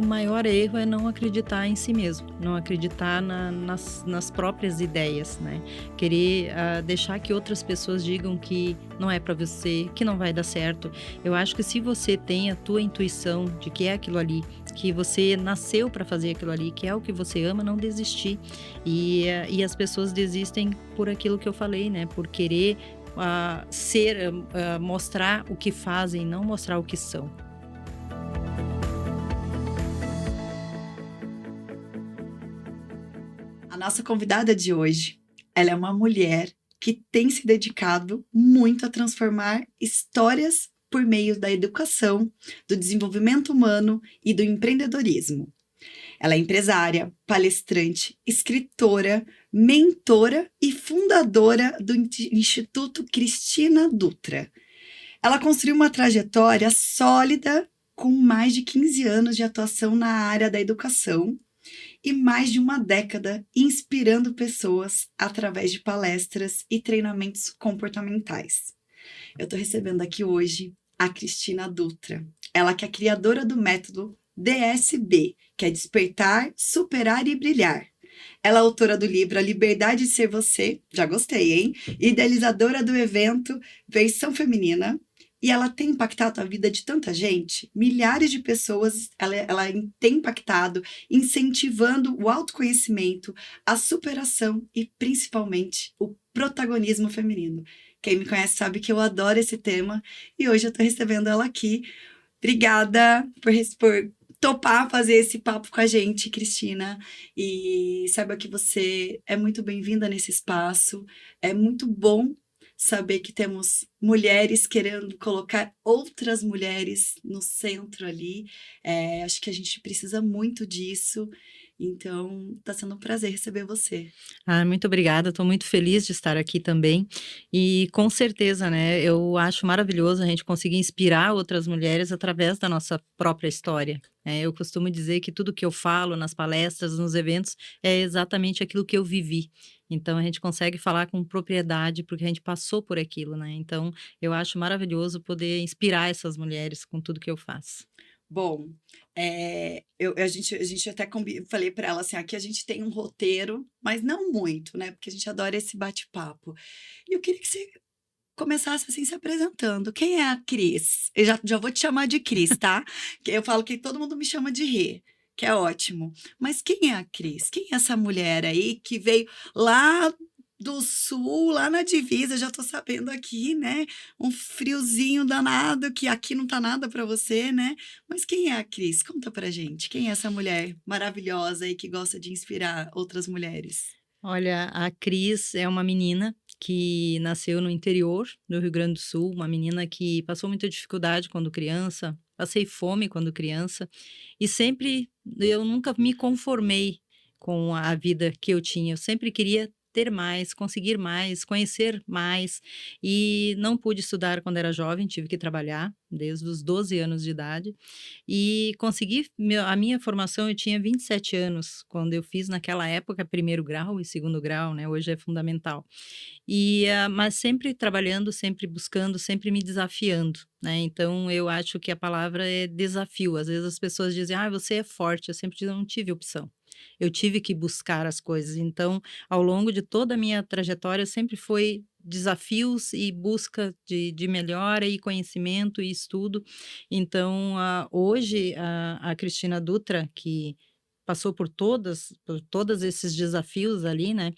maior erro é não acreditar em si mesmo, não acreditar nas próprias ideias, né? Querer deixar que outras pessoas digam que não é para você, que não vai dar certo. Eu acho que se você tem a tua intuição de que é aquilo ali, que você nasceu para fazer aquilo ali, que é o que você ama, não desistir. E as pessoas desistem por aquilo que eu falei, né? Por querer mostrar o que fazem, não mostrar o que são. A nossa convidada de hoje, ela é uma mulher que tem se dedicado muito a transformar histórias por meio da educação, do desenvolvimento humano e do empreendedorismo. Ela é empresária, palestrante, escritora, mentora e fundadora do Instituto Cristina Dutra. Ela construiu uma trajetória sólida com mais de 15 anos de atuação na área da educação e mais de uma década inspirando pessoas através de palestras e treinamentos comportamentais. Eu estou recebendo aqui hoje a Cristina Dutra. Ela que é criadora do método DSB, que é Despertar, Superar e Brilhar. Ela é autora do livro A Liberdade de Ser Você, já gostei, hein? Idealizadora do evento Versão Feminina. E ela tem impactado a vida de tanta gente, milhares de pessoas, ela tem impactado, incentivando o autoconhecimento, a superação e principalmente o protagonismo feminino. Quem me conhece sabe que eu adoro esse tema e hoje eu estou recebendo ela aqui. Obrigada por topar fazer esse papo com a gente, Cristina. E saiba que você é muito bem-vinda nesse espaço. É muito bom saber que temos mulheres querendo colocar outras mulheres no centro ali. Acho que a gente precisa muito disso. Então, está sendo um prazer receber você. Muito obrigada, estou muito feliz de estar aqui também. E com certeza, né, eu acho maravilhoso a gente conseguir inspirar outras mulheres através da nossa própria história. Eu costumo dizer que tudo que eu falo nas palestras, nos eventos, é exatamente aquilo que eu vivi. Então a gente consegue falar com propriedade porque a gente passou por aquilo, né? Então eu acho maravilhoso poder inspirar essas mulheres com tudo que eu faço. Bom, a gente até falei para ela assim: aqui a gente tem um roteiro, mas não muito, né? Porque a gente adora esse bate-papo. E eu queria que você começasse assim se apresentando. Quem é a Cris? Eu já vou te chamar de Cris, tá? Que eu falo que todo mundo me chama de Rê, que é ótimo. Mas quem é a Cris? Quem é essa mulher aí que veio lá do sul, lá na divisa? Já tô sabendo aqui, né? Um friozinho danado, que aqui não tá nada pra você, né? Mas quem é a Cris? Conta pra gente. Quem é essa mulher maravilhosa aí que gosta de inspirar outras mulheres? Olha, a Cris é uma menina que nasceu no interior do Rio Grande do Sul, uma menina que passou muita dificuldade quando criança, passei fome quando criança, e sempre eu nunca me conformei com a vida que eu tinha, eu sempre queria ter mais, conseguir mais, conhecer mais, e não pude estudar quando era jovem, tive que trabalhar desde os 12 anos de idade, e consegui a minha formação. Eu tinha 27 anos quando eu fiz naquela época primeiro grau e segundo grau, né, hoje é fundamental. Mas sempre trabalhando, sempre buscando, sempre me desafiando, né, então eu acho que a palavra é desafio. Às vezes as pessoas dizem: "Ah, você é forte", eu sempre digo: "Eu não tive opção". Eu tive que buscar as coisas, então ao longo de toda a minha trajetória sempre foi desafios e busca de melhora e conhecimento e estudo. Então, hoje a Cristina Dutra, que passou por todos esses desafios ali, né,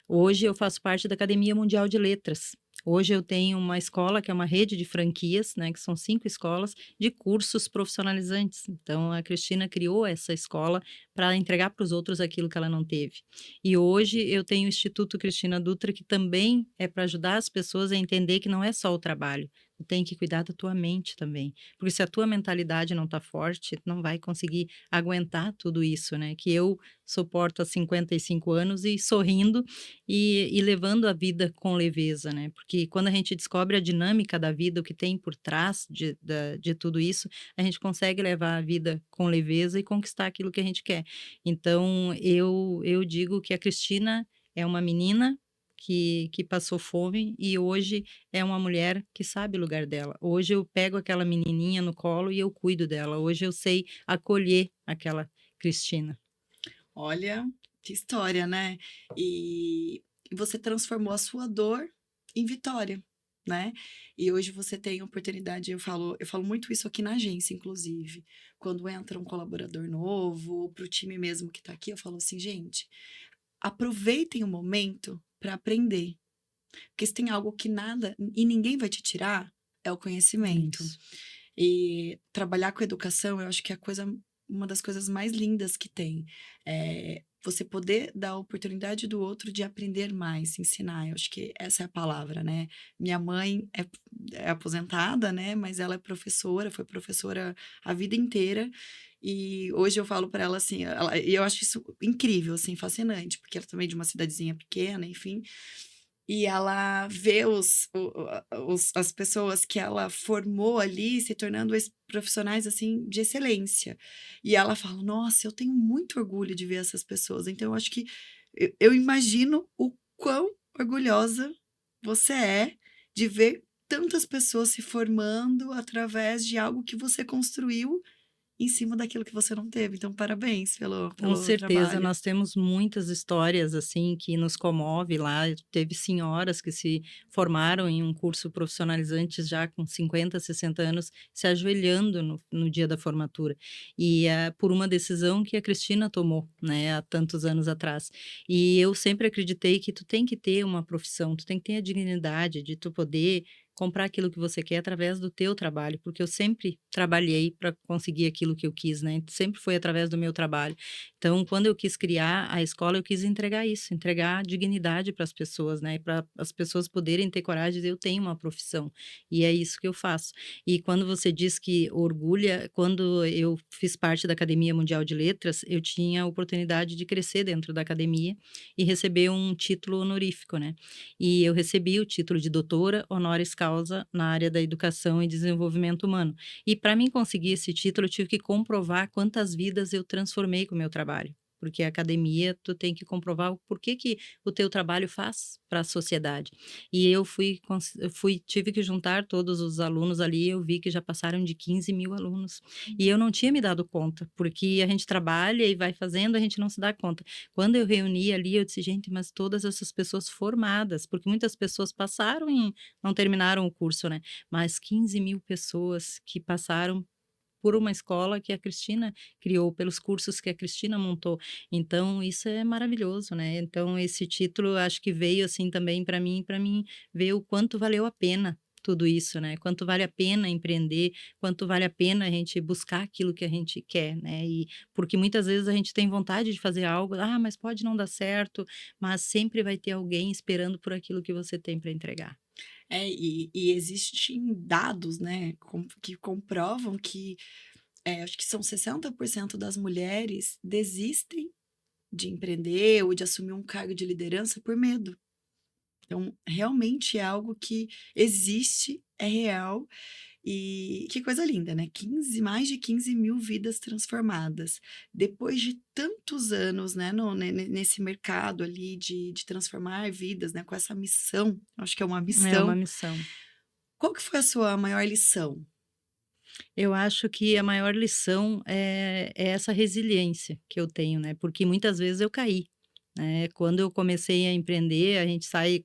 hoje eu faço parte da Academia Mundial de Letras. Hoje eu tenho uma escola que é uma rede de franquias, né, que são 5 escolas de cursos profissionalizantes. Então a Cristina criou essa escola para entregar para os outros aquilo que ela não teve. E hoje eu tenho o Instituto Cristina Dutra, que também é para ajudar as pessoas a entender que não é só o trabalho, tu tem que cuidar da tua mente também, porque se a tua mentalidade não está forte, não vai conseguir aguentar tudo isso, né, que eu suporto há 55 anos e sorrindo e levando a vida com leveza, né, porque quando a gente descobre a dinâmica da vida, o que tem por trás de tudo isso, a gente consegue levar a vida com leveza e conquistar aquilo que a gente quer. Então eu digo que a Cristina é uma menina que passou fome e hoje é uma mulher que sabe o lugar dela. Hoje eu pego aquela menininha no colo e eu cuido dela. Hoje eu sei acolher aquela Cristina. Olha, que história, né? E você transformou a sua dor em vitória, né? E hoje você tem oportunidade, eu falo muito isso aqui na agência, inclusive. Quando entra um colaborador novo, ou para o time mesmo que está aqui, eu falo assim, gente, aproveitem o momento para aprender. Porque se tem algo que nada e ninguém vai te tirar, é o conhecimento. Isso. E trabalhar com educação, eu acho que é uma das coisas mais lindas que tem. É você poder dar a oportunidade do outro de aprender mais, ensinar. Eu acho que essa é a palavra, né? Minha mãe é aposentada, né? Mas ela é professora, foi professora a vida inteira. E hoje eu falo para ela assim, e eu acho isso incrível, assim, fascinante, porque ela também é de uma cidadezinha pequena, enfim. E ela vê as pessoas que ela formou ali se tornando profissionais assim de excelência. E ela fala: Nossa, eu tenho muito orgulho de ver essas pessoas. Então, eu acho que eu imagino o quão orgulhosa você é de ver tantas pessoas se formando através de algo que você construiu em cima daquilo que você não teve. Então, parabéns Com pelo certeza, trabalho. nós temos muitas histórias, assim, que nos comove lá. Teve senhoras que se formaram em um curso profissionalizante já com 50, 60 anos, se ajoelhando no dia da formatura. E por uma decisão que a Cristina tomou, né, há tantos anos atrás. E eu sempre acreditei que tu tem que ter uma profissão, tu tem que ter a dignidade de tu poder comprar aquilo que você quer através do teu trabalho, porque eu sempre trabalhei para conseguir aquilo que eu quis, né? Sempre foi através do meu trabalho. Então, quando eu quis criar a escola, eu quis entregar isso, entregar dignidade para as pessoas, né? Para as pessoas poderem ter coragem de dizer, eu tenho uma profissão, e é isso que eu faço. E quando você diz que orgulha, quando eu fiz parte da Academia Mundial de Letras, eu tinha a oportunidade de crescer dentro da academia e receber um título honorífico, né? E eu recebi o título de doutora honoris causa na área da educação e desenvolvimento humano. E para mim conseguir esse título, eu tive que comprovar quantas vidas eu transformei com o meu trabalho. Porque a academia, tu tem que comprovar o porquê que o teu trabalho faz para a sociedade. E tive que juntar todos os alunos ali, eu vi que já passaram de 15 mil alunos. E eu não tinha me dado conta, porque a gente trabalha e vai fazendo, a gente não se dá conta. Quando eu reuni ali, eu disse, gente, mas todas essas pessoas formadas, porque muitas pessoas passaram e não terminaram o curso, né? Mas 15 mil pessoas que passaram por uma escola que a Cristina criou, pelos cursos que a Cristina montou. Então, isso é maravilhoso, né? Então, esse título acho que veio assim também para mim ver o quanto valeu a pena tudo isso, né? Quanto vale a pena empreender, quanto vale a pena a gente buscar aquilo que a gente quer, né? E porque muitas vezes a gente tem vontade de fazer algo, mas pode não dar certo, mas sempre vai ter alguém esperando por aquilo que você tem para entregar. E existem dados, né, que comprovam que, acho que são 60% das mulheres desistem de empreender ou de assumir um cargo de liderança por medo. Então, realmente é algo que existe, é real e que coisa linda, né? Mais de 15 mil vidas transformadas. Depois de tantos anos, né, nesse mercado ali de transformar vidas, né, com essa missão, acho que é uma É uma missão. missão. Qual que foi a sua maior lição? Eu acho que a maior lição é essa resiliência que eu tenho, né, porque muitas vezes eu caí, né. Quando eu comecei a empreender,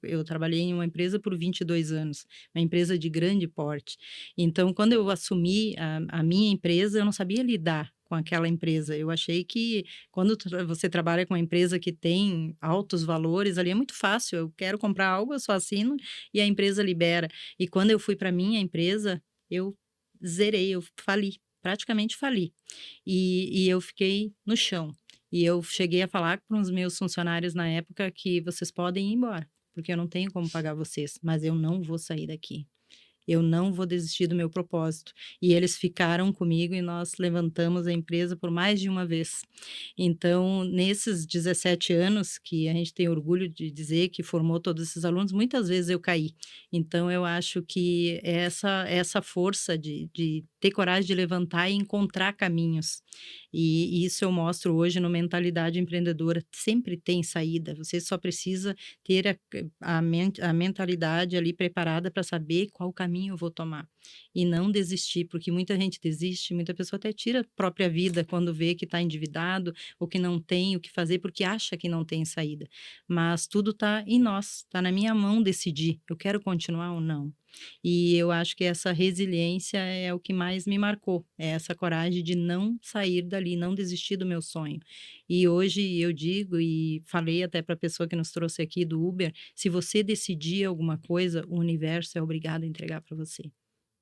eu trabalhei em uma empresa por 22 anos, uma empresa de grande porte. Então, quando eu assumi a minha empresa, eu não sabia lidar com aquela empresa. Eu achei que quando você trabalha com uma empresa que tem altos valores, ali é muito fácil, eu quero comprar algo, eu só assino e a empresa libera. E quando eu fui para minha empresa, eu zerei, eu fali, praticamente fali. E eu fiquei no chão. E eu cheguei a falar com os meus funcionários na época que vocês podem ir embora, porque eu não tenho como pagar vocês, mas eu não vou sair daqui. eu não vou desistir do meu propósito. E eles ficaram comigo e nós levantamos a empresa por mais de uma vez. Então, nesses 17 anos que a gente tem orgulho de dizer que formou todos esses alunos, muitas vezes eu caí. Então, eu acho que essa força de ter coragem de levantar e encontrar caminhos. E isso eu mostro hoje no Mentalidade Empreendedora. Sempre tem saída, você só precisa ter a mentalidade ali preparada para saber qual caminho eu vou tomar. E não desistir, porque muita gente desiste, muita pessoa até tira a própria vida quando vê que está endividado ou que não tem o que fazer porque acha que não tem saída. Mas tudo está em nós, está na minha mão decidir, eu quero continuar ou não. E eu acho que essa resiliência é o que mais me marcou, é essa coragem de não sair dali, não desistir do meu sonho. E hoje eu digo e falei até para a pessoa que nos trouxe aqui do Uber, se você decidir alguma coisa, o universo é obrigado a entregar para você.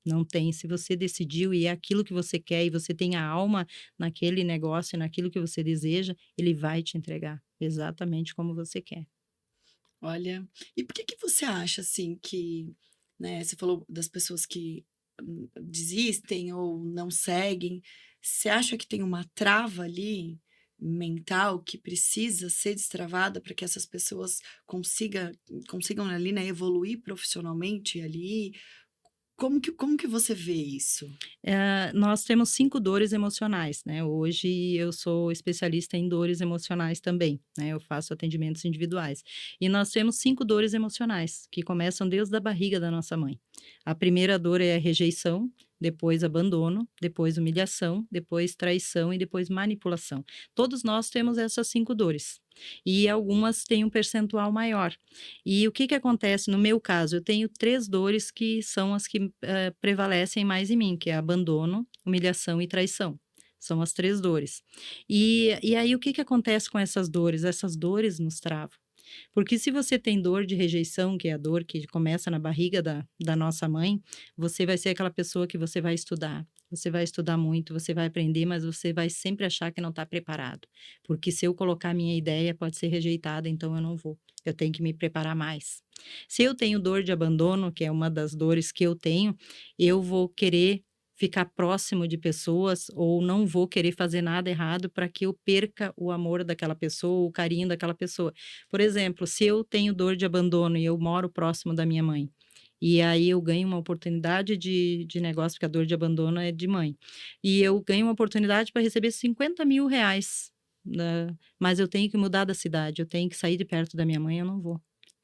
Não tem, se você decidiu e é aquilo que você quer e você tem a alma naquele negócio, naquilo que você deseja, ele vai te entregar exatamente como você quer. Olha, e por que que você acha, assim, que, né, você falou das pessoas que desistem ou não seguem, você acha que tem uma trava ali mental que precisa ser destravada para que essas pessoas consigam ali, né, evoluir profissionalmente ali? Como que você vê isso? Nós temos 5 dores emocionais, né, hoje eu sou especialista em dores emocionais também, né, eu faço atendimentos individuais. E nós temos 5 dores emocionais, que começam desde a barriga da nossa mãe. A primeira dor é a rejeição, depois abandono, depois humilhação, depois traição e depois manipulação. Todos nós temos essas 5 dores, e algumas têm um percentual maior. E o que que acontece no meu caso? Eu tenho 3 dores que são as que, prevalecem mais em mim, que é abandono, humilhação e traição. São as 3 dores. E aí o que que acontece com essas dores? Essas dores nos travam. Porque se você tem dor de rejeição, que é a dor que começa na barriga da nossa mãe, você vai ser aquela pessoa que você vai estudar muito, você vai aprender, mas você vai sempre achar que não está preparado. Porque se eu colocar a minha ideia, pode ser rejeitada, então eu não vou. Eu tenho que me preparar mais. Se eu tenho dor de abandono, que é uma das dores que eu vou querer ficar próximo de pessoas ou não vou querer fazer nada errado para que eu perca o amor daquela pessoa, o carinho daquela pessoa. Por exemplo, se eu tenho dor de abandono e eu moro próximo da minha mãe, e aí eu ganho uma oportunidade de negócio, porque a dor de abandono é de mãe, e eu ganho uma oportunidade para receber 50.000 reais, né, mas eu tenho que mudar da cidade, eu tenho que sair de perto da minha mãe, eu não vou.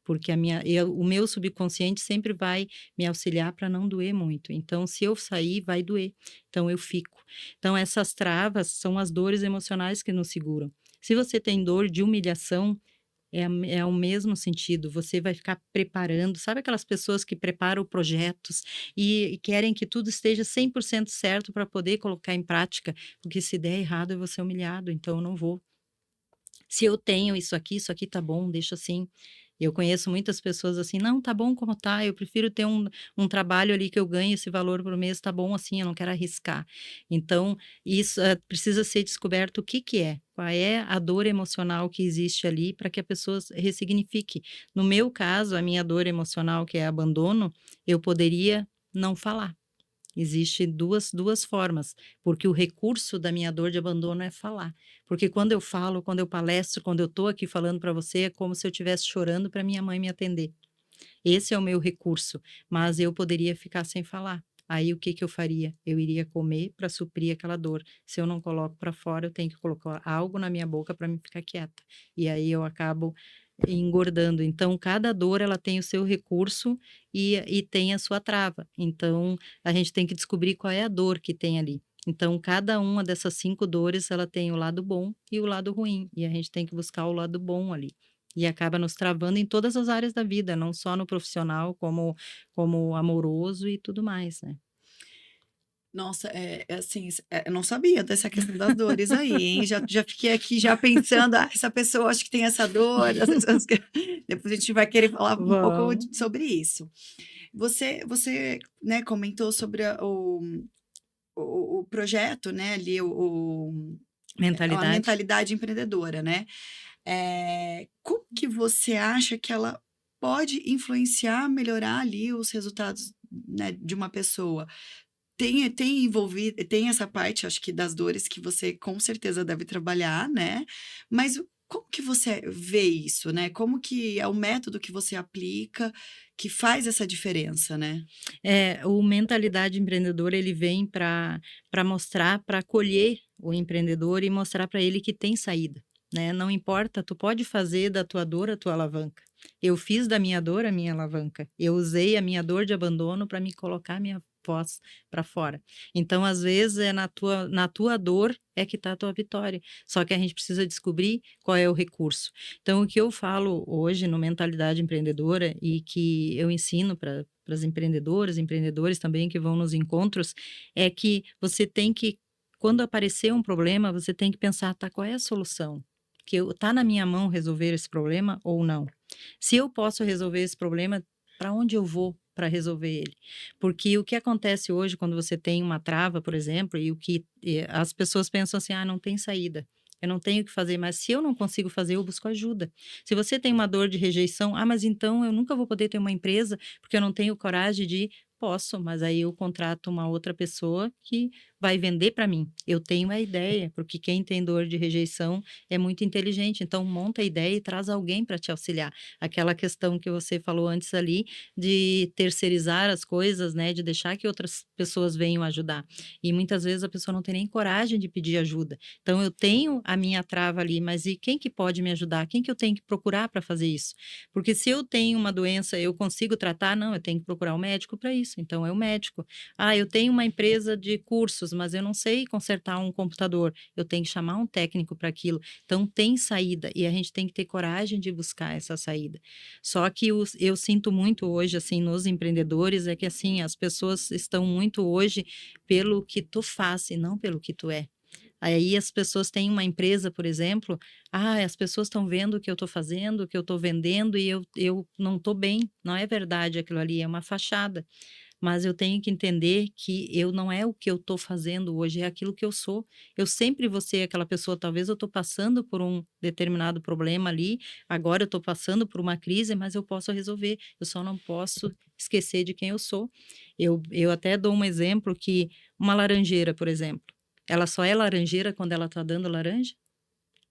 Porque o meu subconsciente sempre vai me auxiliar para não doer muito. Então, se eu sair, vai doer. Então, eu fico. Então, essas travas são as dores emocionais que nos seguram. Se você tem dor de humilhação, é o mesmo sentido. Você vai ficar preparando. Sabe aquelas pessoas que preparam projetos e querem que tudo esteja 100% certo para poder colocar em prática? Porque se der errado, eu vou ser humilhado. Então, eu não vou. Se eu tenho isso aqui tá bom, deixa assim. Eu conheço muitas pessoas assim, não, tá bom como tá, eu prefiro ter um trabalho ali que eu ganhe esse valor por mês, tá bom assim, eu não quero arriscar. Então, isso precisa ser descoberto o que que é, qual é a dor emocional que existe ali para que a pessoa ressignifique. No meu caso, a minha dor emocional, que é abandono, eu poderia não falar. Existe duas formas, porque o recurso da minha dor de abandono é falar. Porque quando eu falo, quando eu palestro, quando eu estou aqui falando para você, é como se eu estivesse chorando para minha mãe me atender. Esse é o meu recurso, mas eu poderia ficar sem falar. Aí o que que eu faria? Eu iria comer para suprir aquela dor. Se eu não coloco para fora, eu tenho que colocar algo na minha boca para me ficar quieta. E aí eu acabo engordando. Então, cada dor ela tem o seu recurso e tem a sua trava. Então, a gente tem que descobrir qual é a dor que tem ali. Então, cada uma dessas 5 dores, ela tem o lado bom e o lado ruim. E a gente tem que buscar o lado bom ali. E acaba nos travando em todas as áreas da vida, não só no profissional, como amoroso e tudo mais, né. Nossa, é assim, eu não sabia dessa questão das dores aí, hein. Já fiquei aqui já pensando: "Ah, essa pessoa acho que tem essa dor, essa pessoas que" depois a gente vai querer falar um pouco Vamos. sobre isso. Você, né, comentou sobre o projeto, né, ali a Mentalidade. mentalidade empreendedora, né. Como que você acha que ela pode influenciar, melhorar ali os resultados né, de uma pessoa tem envolvido, tem essa parte, acho que das dores que você com certeza deve trabalhar, né? Mas como que você vê isso, né? Como que é o método que você aplica que faz essa diferença, né? O mentalidade empreendedora, ele vem para mostrar, para acolher o empreendedor e mostrar para ele que tem saída, né, não importa, tu pode fazer da tua dor a tua alavanca. Eu fiz da minha dor a minha alavanca. Eu usei a minha dor de abandono para me colocar minha voz para fora. Então, às vezes, é na tua dor é que está a tua vitória. Só que a gente precisa descobrir qual é o recurso. Então, o que eu falo hoje no Mentalidade Empreendedora e que eu ensino para as empreendedoras, empreendedores também que vão nos encontros, é que você tem que, quando aparecer um problema, você tem que pensar, tá, qual é a solução? Que tá na minha mão resolver esse problema ou não? Se eu posso resolver esse problema, para onde eu vou para resolver ele? Porque o que acontece hoje quando você tem uma trava, por exemplo, as pessoas pensam assim, ah, não tem saída. Eu não tenho o que fazer, mas se eu não consigo fazer, eu busco ajuda. Se você tem uma dor de rejeição, ah, mas então eu nunca vou poder ter uma empresa porque eu não tenho coragem de. Posso, mas aí eu contrato uma outra pessoa que vai vender para mim. Eu tenho a ideia, porque quem tem dor de rejeição é muito inteligente, então monta a ideia e traz alguém para te auxiliar. Aquela questão que você falou antes ali, de terceirizar as coisas, né, de deixar que outras pessoas venham ajudar. E muitas vezes a pessoa não tem nem coragem de pedir ajuda. Então eu tenho a minha trava ali, mas e quem que pode me ajudar? Quem que eu tenho que procurar para fazer isso? Porque se eu tenho uma doença, eu consigo tratar? Não, eu tenho que procurar um médico para isso. Então é o médico. Ah, eu tenho uma empresa de cursos, mas eu não sei consertar um computador. Eu tenho que chamar um técnico para aquilo. Então tem saída e a gente tem que ter coragem de buscar essa saída. Só que eu sinto muito hoje, assim, nos empreendedores, é que, assim, as pessoas estão muito hoje pelo que tu faz e não pelo que tu é. Aí as pessoas têm uma empresa, por exemplo, ah, as pessoas estão vendo o que eu estou fazendo, o que eu estou vendendo e eu não estou bem. Não é verdade aquilo ali, é uma fachada. Mas eu tenho que entender que eu não é o que eu estou fazendo hoje, é aquilo que eu sou. Eu sempre vou ser aquela pessoa, talvez eu estou passando por um determinado problema ali, agora eu estou passando por uma crise, mas eu posso resolver, eu só não posso esquecer de quem eu sou. Eu até dou um exemplo que uma laranjeira, por exemplo, ela só é laranjeira quando ela está dando laranja?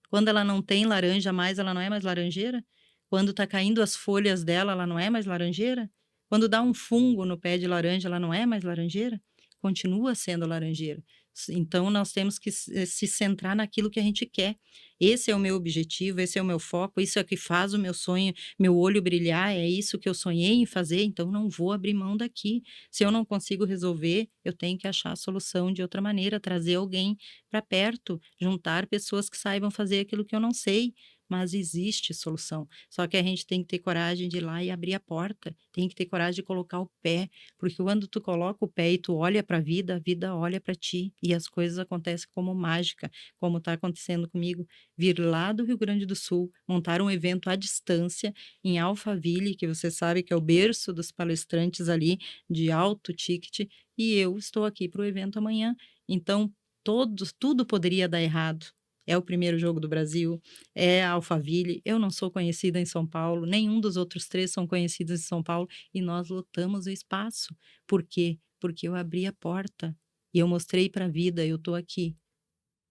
Quando ela não tem laranja mais, ela não é mais laranjeira? Quando está caindo as folhas dela, ela não é mais laranjeira? Quando dá um fungo no pé de laranja, ela não é mais laranjeira? Continua sendo laranjeira. Então, nós temos que se centrar naquilo que a gente quer. Esse é o meu objetivo, esse é o meu foco, isso é o que faz o meu sonho, meu olho brilhar, é isso que eu sonhei em fazer, então não vou abrir mão daqui. Se eu não consigo resolver, eu tenho que achar a solução de outra maneira, trazer alguém para perto, juntar pessoas que saibam fazer aquilo que eu não sei, mas existe solução. Só que a gente tem que ter coragem de ir lá e abrir a porta, tem que ter coragem de colocar o pé, porque quando tu coloca o pé e tu olha para a vida olha para ti e as coisas acontecem como mágica, como está acontecendo comigo. Vir lá do Rio Grande do Sul, montar um evento à distância em Alphaville, que você sabe que é o berço dos palestrantes ali de alto ticket, e eu estou aqui para o evento amanhã. Então, tudo poderia dar errado. É o primeiro jogo do Brasil, é a Alphaville. Eu não sou conhecida em São Paulo, nenhum dos outros três são conhecidos em São Paulo e nós lotamos o espaço. Por quê? Porque eu abri a porta e eu mostrei para a vida, eu estou aqui.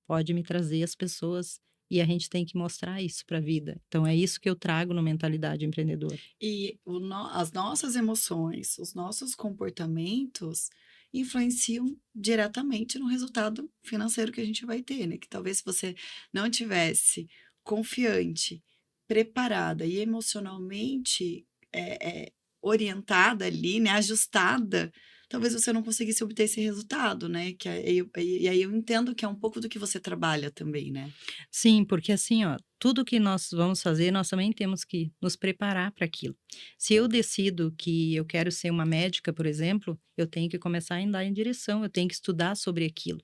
Pode me trazer as pessoas e a gente tem que mostrar isso para a vida. Então é isso que eu trago no Mentalidade Empreendedora. E as nossas emoções, os nossos comportamentos influenciam diretamente no resultado financeiro que a gente vai ter, né? Que talvez se você não tivesse confiante, preparada e emocionalmente orientada ali, né? Ajustada, talvez você não conseguisse obter esse resultado, né? E aí eu entendo que é um pouco do que você trabalha também, né? Sim, porque assim, ó, tudo que nós vamos fazer, nós também temos que nos preparar para aquilo. Se eu decido que eu quero ser uma médica, por exemplo, eu tenho que começar a andar em direção, eu tenho que estudar sobre aquilo.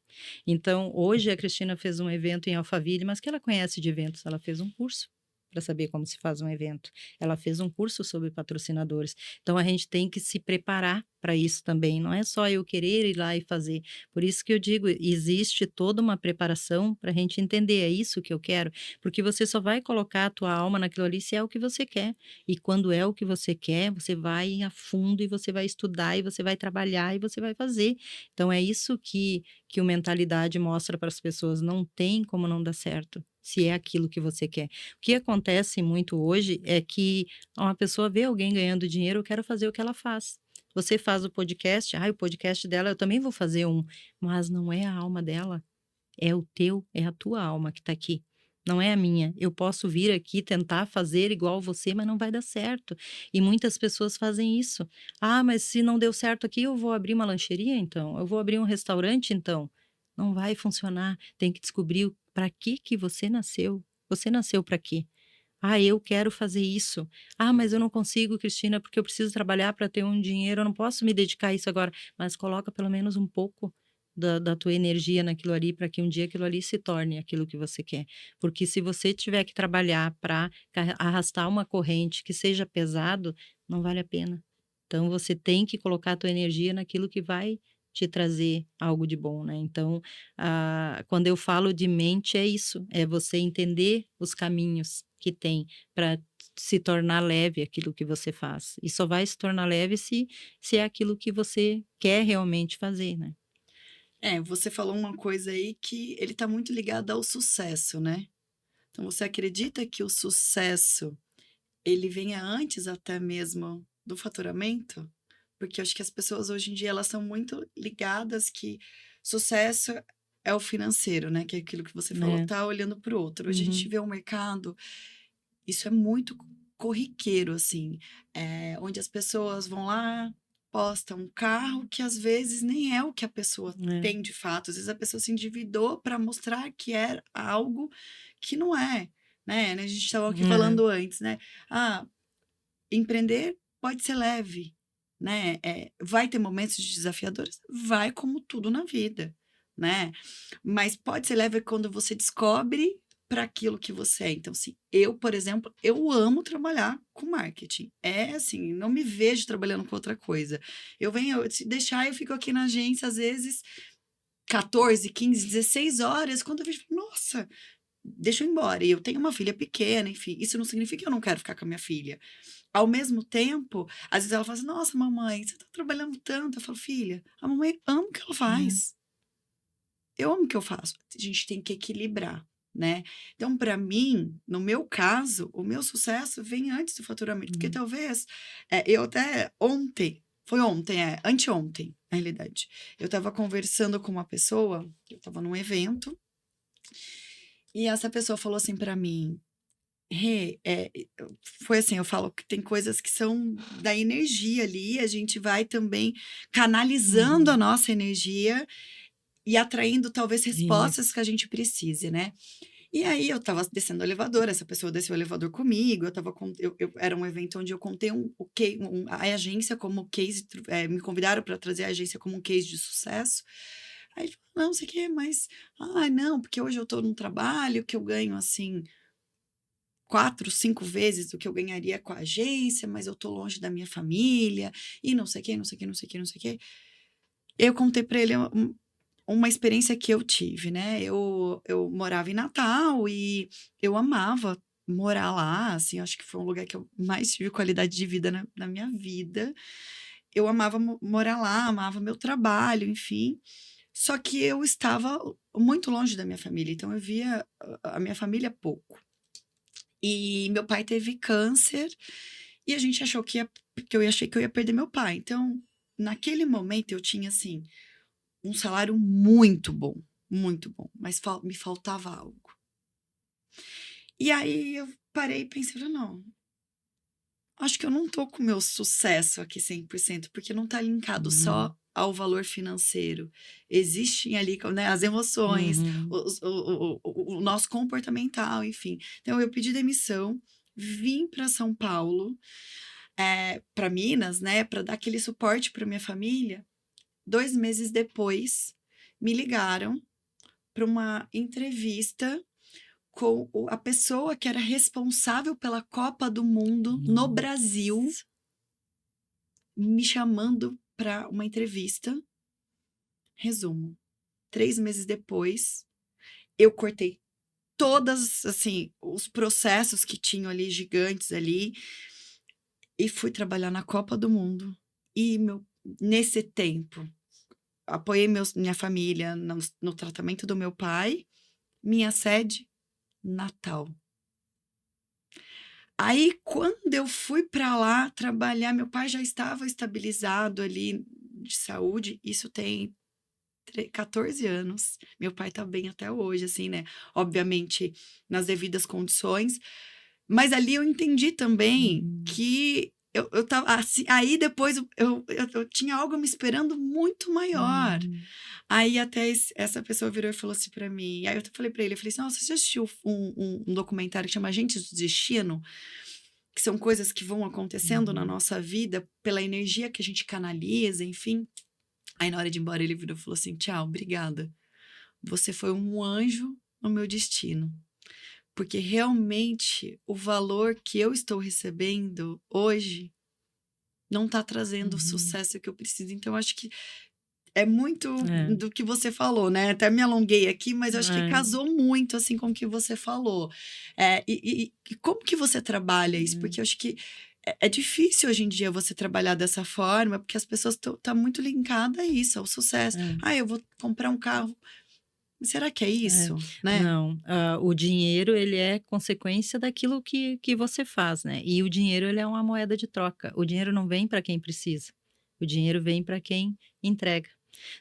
Então, hoje a Cristina fez um evento em Alphaville, mas que ela conhece de eventos, ela fez um curso. para saber como se faz um evento. Ela fez um curso sobre patrocinadores. Então a gente tem que se preparar para isso também. Não é só eu querer ir lá e fazer. Por isso que eu digo, existe toda uma preparação para a gente entender, é isso que eu quero, porque você só vai colocar a tua alma naquilo ali se é o que você quer. E quando é o que você quer, você vai a fundo e você vai estudar e você vai trabalhar e você vai fazer. Então é isso que o mentalidade mostra para as pessoas, não tem como não dar certo, se é aquilo que você quer. O que acontece muito hoje é que uma pessoa vê alguém ganhando dinheiro, eu quero fazer o que ela faz. Você faz o podcast, o podcast dela, eu também vou fazer um, mas não é a alma dela, é o teu, é a tua alma que está aqui. Não é a minha. Eu posso vir aqui tentar fazer igual você, mas não vai dar certo. E muitas pessoas fazem isso. Ah, mas se não deu certo aqui, eu vou abrir uma lancheria então? Eu vou abrir um restaurante então? Não vai funcionar. Tem que descobrir para que você nasceu. Você nasceu para quê? Ah, eu quero fazer isso. Ah, mas eu não consigo, Cristina, porque eu preciso trabalhar para ter um dinheiro, eu não posso me dedicar a isso agora. Mas coloca pelo menos um pouco da tua energia naquilo ali, para que um dia aquilo ali se torne aquilo que você quer. Porque se você tiver que trabalhar para arrastar uma corrente que seja pesado, não vale a pena. Então você tem que colocar a tua energia naquilo que vai te trazer algo de bom, né? Então, quando eu falo de mente, é isso, é você entender os caminhos que tem para se tornar leve aquilo que você faz. E só vai se tornar leve se é aquilo que você quer realmente fazer, né? Você falou uma coisa aí que ele tá muito ligado ao sucesso, né? Então você acredita que o sucesso ele venha antes até mesmo do faturamento? Porque eu acho que as pessoas hoje em dia elas são muito ligadas que sucesso é o financeiro, né? Que é aquilo que você falou, É. tá olhando para o outro. Hoje a gente Uhum. vê um mercado, isso é muito corriqueiro, assim, onde as pessoas vão lá, postam um carro que às vezes nem é o que a pessoa É. tem de fato. Às vezes a pessoa se endividou para mostrar que é algo que não é, né? A gente estava aqui Aham. falando antes, né? Ah, empreender pode ser leve, né? Vai ter momentos desafiadores? Vai, como tudo na vida, né? Mas pode ser leve quando você descobre para aquilo que você é. Então, assim, eu, por exemplo, eu amo trabalhar com marketing. É assim, não me vejo trabalhando com outra coisa. Se deixar, eu fico aqui na agência, às vezes, 14, 15, 16 horas, quando eu vejo, nossa, deixa eu ir embora. E eu tenho uma filha pequena, enfim, isso não significa que eu não quero ficar com a minha filha. Ao mesmo tempo, às vezes ela fala assim: "Nossa, mamãe, você tá trabalhando tanto". Eu falo: "Filha, a mamãe ama o que ela Uhum. faz. Eu amo o que eu faço". A gente tem que equilibrar, né. Então, para mim, no meu caso, o meu sucesso vem antes do faturamento, porque Uhum. talvez, eu até ontem, foi ontem, anteontem, na realidade, eu estava conversando com uma pessoa, eu estava num evento, e essa pessoa falou assim para mim: Rê, foi assim, eu falo que tem coisas que são da energia ali, a gente vai também canalizando a Uhum. nossa energia e atraindo talvez respostas Isso. que a gente precise, né. E aí eu estava descendo o elevador, essa pessoa desceu o elevador comigo, eu estava com eu era um evento onde eu contei a agência como case, me convidaram para trazer a agência como um case de sucesso. Aí ele falou: "Não, sei o quê, mas, ai não, porque hoje eu estou num trabalho que eu ganho assim 4, 5 vezes do que eu ganharia com a agência, mas eu tô longe da minha família, e não sei o quê, não sei o quê, não sei o quê, não sei o quê". Eu contei pra ele uma experiência que eu tive, né, eu morava em Natal e eu amava morar lá, assim, acho que foi um lugar que eu mais tive qualidade de vida na minha vida. Eu amava morar lá, amava meu trabalho, enfim, só que eu estava muito longe da minha família, então eu via a minha família pouco. E meu pai teve câncer, e a gente achou que eu achei que eu ia perder meu pai. Então, naquele momento eu tinha, assim, um salário muito bom, mas me faltava algo. E aí eu parei e pensei: falei: "Não, acho que eu não tô com o meu sucesso aqui 100%, porque não tá linkado Uhum. só ao valor financeiro. Existem ali, né, as emoções, Uhum. o nosso comportamental, enfim". Então eu pedi demissão, vim para São Paulo, pra Minas, né, para dar aquele suporte para minha família. 2 meses depois, me ligaram para uma entrevista com a pessoa que era responsável pela Copa do Mundo no Brasil Nossa. me chamando para uma entrevista. Resumo, 3 meses depois, eu cortei todas, assim, os processos que tinham ali, gigantes ali, e fui trabalhar na Copa do Mundo. E nesse tempo, apoiei minha família no tratamento do meu pai, minha sede, Natal. Aí, quando eu fui para lá trabalhar, meu pai já estava estabilizado ali de saúde, isso tem 14 anos. Meu pai tá bem até hoje, assim, né? Obviamente, nas devidas condições. Mas ali eu entendi também Uhum. que eu tava. Assim, aí depois eu tinha algo me esperando muito maior. Uhum. Aí até essa pessoa virou e falou assim pra mim. Aí eu falei pra ele, eu falei assim: Nossa, você já assistiu um documentário que chama Agentes do Destino? Que são coisas que vão acontecendo na Uhum. nossa vida pela energia que a gente canaliza, enfim. Aí na hora de ir embora ele virou e falou assim: Tchau, obrigada. Você foi um anjo no meu destino. Porque realmente o valor que eu estou recebendo hoje não está trazendo o Uhum. sucesso que eu preciso. Então, acho que é muito É, do que você falou, né? Até me alonguei aqui, mas eu acho que é, casou muito assim com o que você falou. E como que você trabalha isso? Porque eu acho que é difícil hoje em dia você trabalhar dessa forma, porque as pessoas estão muito linkadas a isso, ao sucesso. é. Ah, eu vou comprar um carro. Será que é É, isso, né? não, o dinheiro ele é consequência daquilo que você faz, né, e o dinheiro ele é uma moeda de troca, o dinheiro não vem para quem precisa, o dinheiro vem para quem entrega.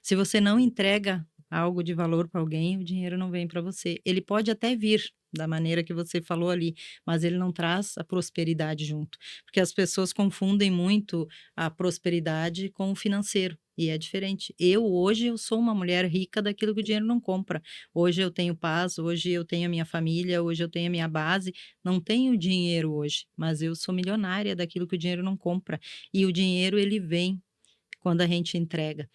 Se você não entrega algo de valor para alguém, o dinheiro não vem para você. Ele pode até vir da maneira que você falou ali, mas ele não traz a prosperidade junto, porque as pessoas confundem muito a prosperidade com o financeiro. E é diferente. Hoje eu sou uma mulher rica daquilo que o dinheiro não compra. Hoje eu tenho paz, hoje eu tenho a minha família, hoje eu tenho a minha base. Não tenho dinheiro hoje, mas eu sou milionária daquilo que o dinheiro não compra. E o dinheiro ele vem quando a gente entrega.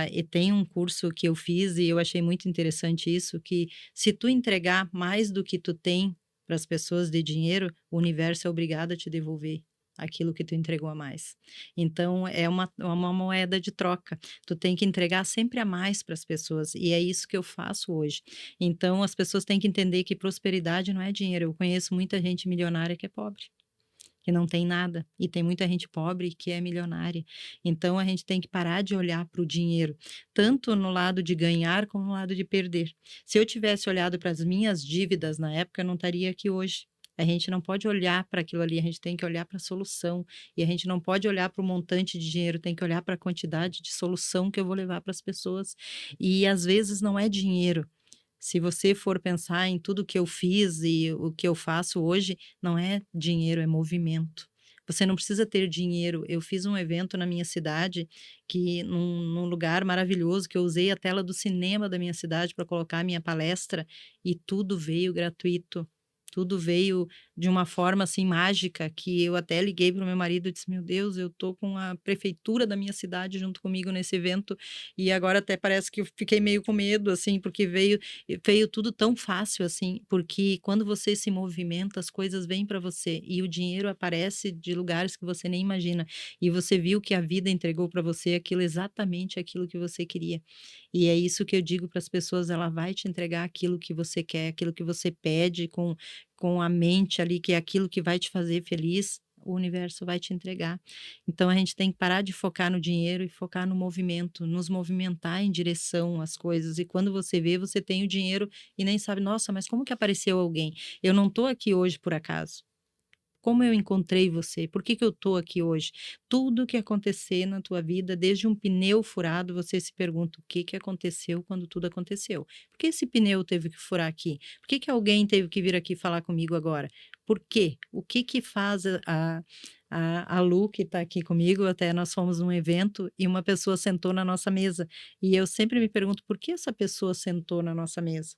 E tem um curso que eu fiz e eu achei muito interessante isso, que se tu entregar mais do que tu tem para as pessoas de dinheiro, o universo é obrigado a te devolver aquilo que tu entregou a mais. Então é uma moeda de troca. Tu tem que entregar sempre a mais para as pessoas e é isso que eu faço hoje. Então as pessoas têm que entender que prosperidade não é dinheiro. Eu conheço muita gente milionária que é pobre, que não tem nada, e tem muita gente pobre que é milionária. Então a gente tem que parar de olhar para o dinheiro, tanto no lado de ganhar como no lado de perder. Se eu tivesse olhado para as minhas dívidas na época, eu não estaria aqui hoje. A gente não pode olhar para aquilo ali, a gente tem que olhar para a solução. E a gente não pode olhar para o montante de dinheiro, tem que olhar para a quantidade de solução que eu vou levar para as pessoas. E às vezes não é dinheiro. Se você for pensar em tudo que eu fiz e o que eu faço hoje, não é dinheiro, é movimento. Você não precisa ter dinheiro. Eu fiz um evento na minha cidade, que num lugar maravilhoso, que eu usei a tela do cinema da minha cidade para colocar a minha palestra, e tudo veio gratuito. Tudo veio de uma forma assim mágica, que eu até liguei para o meu marido e disse: Meu Deus, eu tô com a prefeitura da minha cidade junto comigo nesse evento, e agora até parece que eu fiquei meio com medo, assim, porque veio tudo tão fácil, assim, porque quando você se movimenta, as coisas vêm para você e o dinheiro aparece de lugares que você nem imagina. E você viu que a vida entregou para você aquilo, exatamente aquilo que você queria. E é isso que eu digo para as pessoas: ela vai te entregar aquilo que você quer, aquilo que você pede com a mente ali, que é aquilo que vai te fazer feliz. O universo vai te entregar. Então a gente tem que parar de focar no dinheiro e focar no movimento, nos movimentar em direção às coisas. E quando você vê, você tem o dinheiro e nem sabe: nossa, mas como que apareceu alguém? Eu não estou aqui hoje por acaso. Como eu encontrei você? Por que que eu estou aqui hoje? Tudo que acontecer na tua vida, desde um pneu furado, você se pergunta: o que que aconteceu quando tudo aconteceu? Por que esse pneu teve que furar aqui? Por que que alguém teve que vir aqui falar comigo agora? Por quê? O que que faz a Lu, que está aqui comigo, até nós fomos num evento e uma pessoa sentou na nossa mesa. E eu sempre me pergunto: por que essa pessoa sentou na nossa mesa?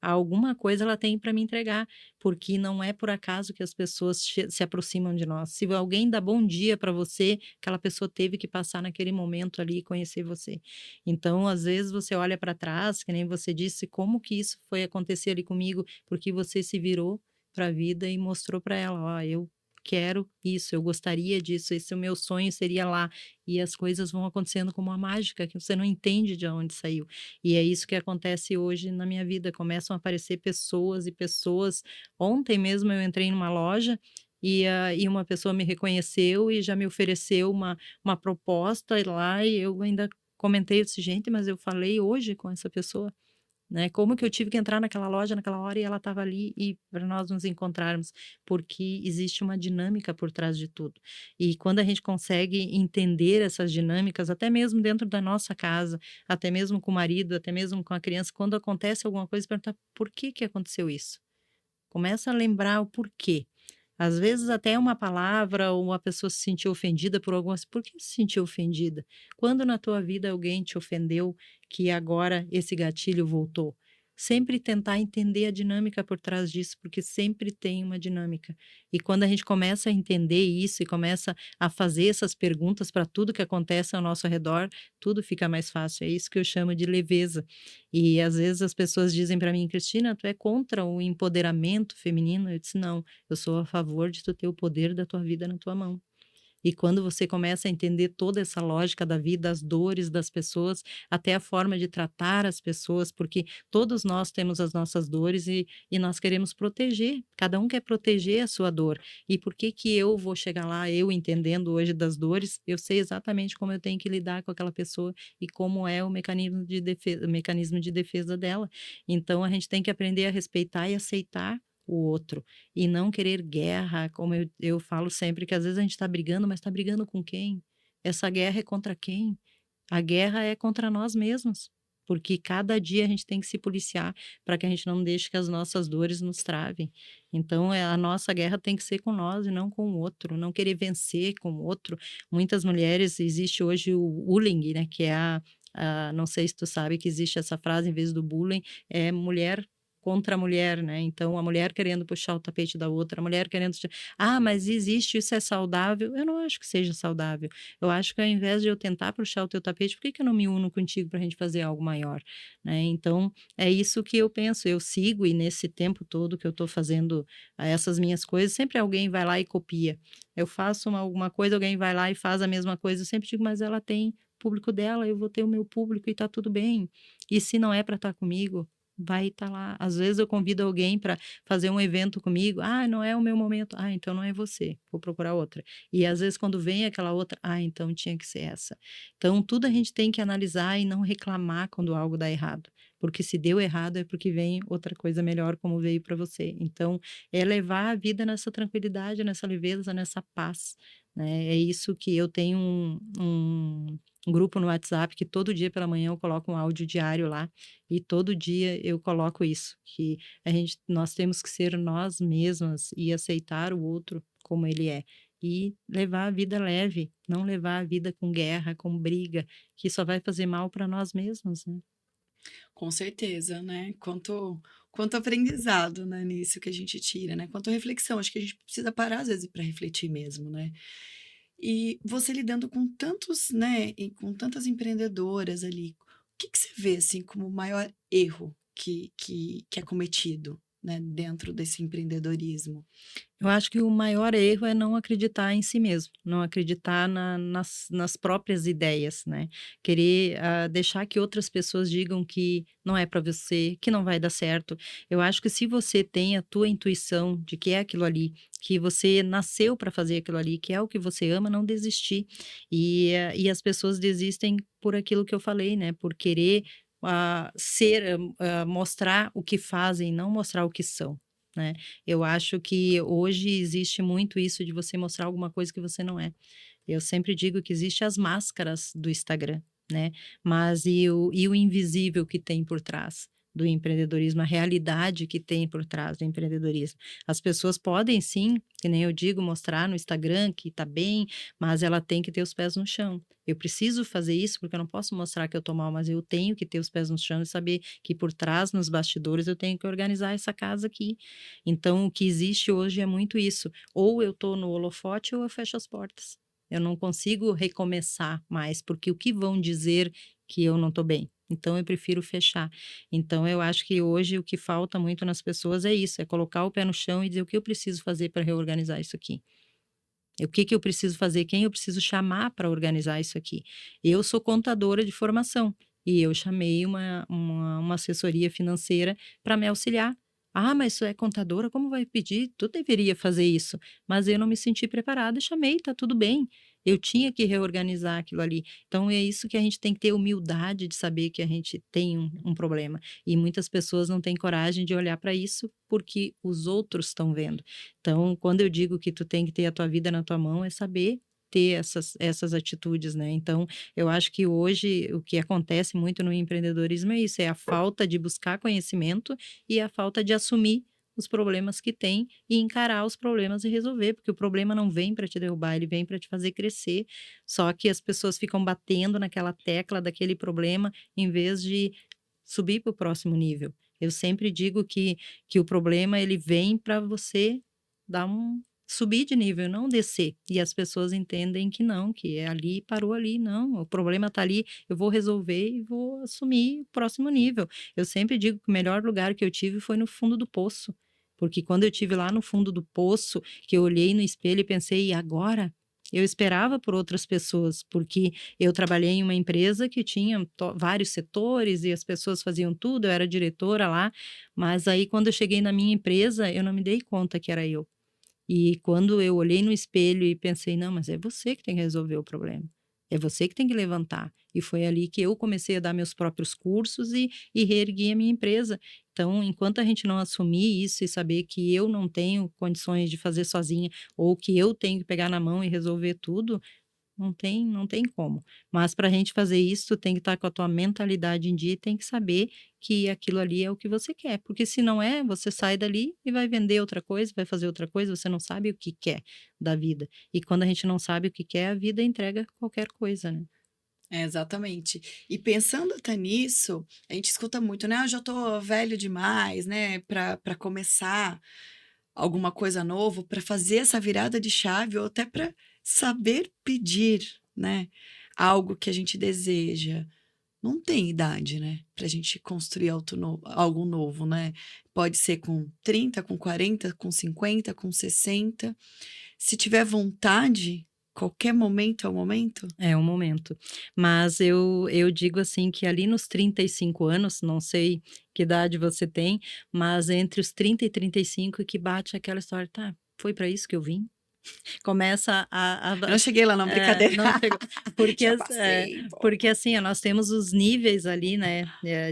alguma coisa ela tem para me entregar, porque não é por acaso que as pessoas se aproximam de nós. Se alguém dá bom dia para você, aquela pessoa teve que passar naquele momento ali e conhecer você. Então, às vezes, você olha para trás, que nem você disse, como que isso foi acontecer ali comigo, porque você se virou para a vida e mostrou para ela: "Ó, eu quero isso, eu gostaria disso, esse é o meu sonho, seria lá". E as coisas vão acontecendo como uma mágica, que você não entende de onde saiu. E é isso que acontece hoje na minha vida, começam a aparecer pessoas e pessoas. Ontem mesmo eu entrei numa loja e uma pessoa me reconheceu e já me ofereceu uma proposta lá e eu ainda comentei, eu disse: "Gente, mas eu falei hoje com essa pessoa". Né, como que eu tive que entrar naquela loja naquela hora e ela estava ali e para nós nos encontrarmos, porque existe uma dinâmica por trás de tudo. E quando a gente consegue entender essas dinâmicas, até mesmo dentro da nossa casa, até mesmo com o marido, até mesmo com a criança, quando acontece alguma coisa, perguntar: "Por que que aconteceu isso?". Começa a lembrar o porquê. Às vezes até uma palavra ou uma pessoa se sentiu ofendida por algumas, por que se sentiu ofendida? Quando na tua vida alguém te ofendeu que agora esse gatilho voltou? Sempre tentar entender a dinâmica por trás disso, porque sempre tem uma dinâmica. E quando a gente começa a entender isso e começa a fazer essas perguntas para tudo que acontece ao nosso redor, tudo fica mais fácil. É isso que eu chamo de leveza. E às vezes as pessoas dizem para mim: "Cristina, tu é contra o empoderamento feminino?". Eu disse: "Não, eu sou a favor de tu ter o poder da tua vida na tua mão". E quando você começa a entender toda essa lógica da vida, as dores das pessoas, até a forma de tratar as pessoas, porque todos nós temos as nossas dores e nós queremos proteger, cada um quer proteger a sua dor. E por que que eu vou chegar lá, eu entendendo hoje das dores, eu sei exatamente como eu tenho que lidar com aquela pessoa e como é o mecanismo de defesa dela. Então a gente tem que aprender a respeitar e aceitar o outro. E não querer guerra, como eu falo sempre que às vezes a gente está brigando, mas está brigando com quem? Essa guerra é contra quem? A guerra é contra nós mesmos, porque cada dia a gente tem que se policiar para que a gente não deixe que as nossas dores nos travem. Então, a nossa guerra tem que ser com nós e não com o outro, não querer vencer com o outro. Muitas mulheres, existe hoje o bullying, né, que é não sei se tu sabe que existe essa frase em vez do bullying, é mulher contra a mulher, né, então a mulher querendo puxar o tapete da outra, a mulher querendo "Ah, mas existe, isso é saudável?". Eu não acho que seja saudável. Eu acho que ao invés de eu tentar puxar o teu tapete, por que que eu não me uno contigo para a gente fazer algo maior, né? Então, é isso que eu penso, eu sigo e nesse tempo todo que eu estou fazendo essas minhas coisas, sempre alguém vai lá e copia. Eu faço alguma coisa, alguém vai lá e faz a mesma coisa, eu sempre digo, mas ela tem público dela, eu vou ter o meu público e tá tudo bem. E se não é para estar comigo, vai estar lá. Às vezes eu convido alguém para fazer um evento comigo, "Ah, não é o meu momento". "Ah, então não é você, vou procurar outra". E às vezes quando vem aquela outra, "Ah, então tinha que ser essa". Então tudo a gente tem que analisar e não reclamar quando algo dá errado, porque se deu errado é porque vem outra coisa melhor como veio para você. Então, é levar a vida nessa tranquilidade, nessa leveza, nessa paz, né. É isso que eu tenho um grupo no WhatsApp que todo dia pela manhã eu coloco um áudio diário lá, e todo dia eu coloco isso, que nós temos que ser nós mesmas e aceitar o outro como ele é. E levar a vida leve, não levar a vida com guerra, com briga, que só vai fazer mal para nós mesmos, né. Com certeza, né, quanto aprendizado, né, nisso que a gente tira, né, quanto reflexão, acho que a gente precisa parar às vezes para refletir mesmo, né. E você lidando com tantos, né, e com tantas empreendedoras ali, o que que você vê, assim, como o maior erro que é cometido, né, dentro desse empreendedorismo? Eu acho que o maior erro é não acreditar em si mesmo, não acreditar nas próprias ideias, né. Querer, deixar que outras pessoas digam que não é para você, que não vai dar certo. Eu acho que se você tem a tua intuição de que é aquilo ali, que você nasceu para fazer aquilo ali, que é o que você ama, não desistir. E as pessoas desistem por aquilo que eu falei, né, por querer, mostrar o que fazem, não mostrar o que são, né. Eu acho que hoje existe muito isso de você mostrar alguma coisa que você não é. Eu sempre digo que existe as máscaras do Instagram, né, mas e o invisível que tem por trás? do empreendedorismo, a realidade que tem por trás do empreendedorismo. As pessoas podem sim, que nem eu digo, mostrar no Instagram que está bem, mas ela tem que ter os pés no chão. Eu preciso fazer isso porque eu não posso mostrar que eu estou mal, mas eu tenho que ter os pés no chão e saber que por trás, nos bastidores, eu tenho que organizar essa casa aqui. Então, o que existe hoje é muito isso. Ou eu estou no holofote ou eu fecho as portas. Eu não consigo recomeçar mais, porque o que vão dizer que eu não estou bem? Então, eu prefiro fechar. Então, eu acho que hoje o que falta muito nas pessoas é isso, é colocar o pé no chão e dizer o que eu preciso fazer para reorganizar isso aqui. O que que eu preciso fazer, quem eu preciso chamar para organizar isso aqui. Eu sou contadora de formação e eu chamei uma assessoria financeira para me auxiliar. Ah, mas isso é contadora, como vai pedir? Tu deveria fazer isso. Mas eu não me senti preparada e chamei, tá tudo bem. Eu tinha que reorganizar aquilo ali. Então é isso que a gente tem que ter humildade de saber que a gente tem um problema. E muitas pessoas não têm coragem de olhar para isso porque os outros estão vendo. Então, quando eu digo que tu tem que ter a tua vida na tua mão, é saber ter essas atitudes, né. Então, eu acho que hoje o que acontece muito no empreendedorismo é isso, é a falta de buscar conhecimento e a falta de assumir os problemas que tem e encarar os problemas e resolver, porque o problema não vem para te derrubar, ele vem para te fazer crescer. Só que as pessoas ficam batendo naquela tecla daquele problema, em vez de subir para o próximo nível. Eu sempre digo que o problema ele vem para você dar subir de nível, não descer. E as pessoas entendem que não, que é ali, parou ali, não, o problema está ali, eu vou resolver e vou assumir o próximo nível. Eu sempre digo que o melhor lugar que eu tive foi no fundo do poço, porque quando eu tive lá no fundo do poço, que eu olhei no espelho e pensei: "E agora?". Eu esperava por outras pessoas, porque eu trabalhei em uma empresa que tinha vários setores e as pessoas faziam tudo, eu era diretora lá, mas aí quando eu cheguei na minha empresa, eu não me dei conta que era eu. E quando eu olhei no espelho e pensei: "Não, mas é você que tem que resolver o problema. É você que tem que levantar". E foi ali que eu comecei a dar meus próprios cursos e reergui a minha empresa. Então, enquanto a gente não assumir isso e saber que eu não tenho condições de fazer sozinha, ou que eu tenho que pegar na mão e resolver tudo, não tem como. Mas para a gente fazer isso, tem que estar com a tua mentalidade em dia e tem que saber que aquilo ali é o que você quer, porque se não é, você sai dali e vai vender outra coisa, vai fazer outra coisa, você não sabe o que quer da vida. E quando a gente não sabe o que quer, a vida entrega qualquer coisa, né. É, exatamente. E pensando até nisso, a gente escuta muito, né: "Ah, eu já tô velho demais, né, para começar alguma coisa novo, para fazer essa virada de chave ou até para saber pedir, né, algo que a gente deseja". Não tem idade, né, pra gente construir algo novo, né. Pode ser com 30, com 40, com 50, com 60. Se tiver vontade, qualquer momento é o momento? É o momento. Mas eu digo assim que ali nos 35 anos, não sei que idade você tem, mas entre os 30 e 35 que bate aquela história: "Tá, foi para isso que eu vim?". Começa Eu não cheguei lá não, brincadeira. não chegou, porque Já as passei um porque pouco. assim, nós temos os níveis ali, né,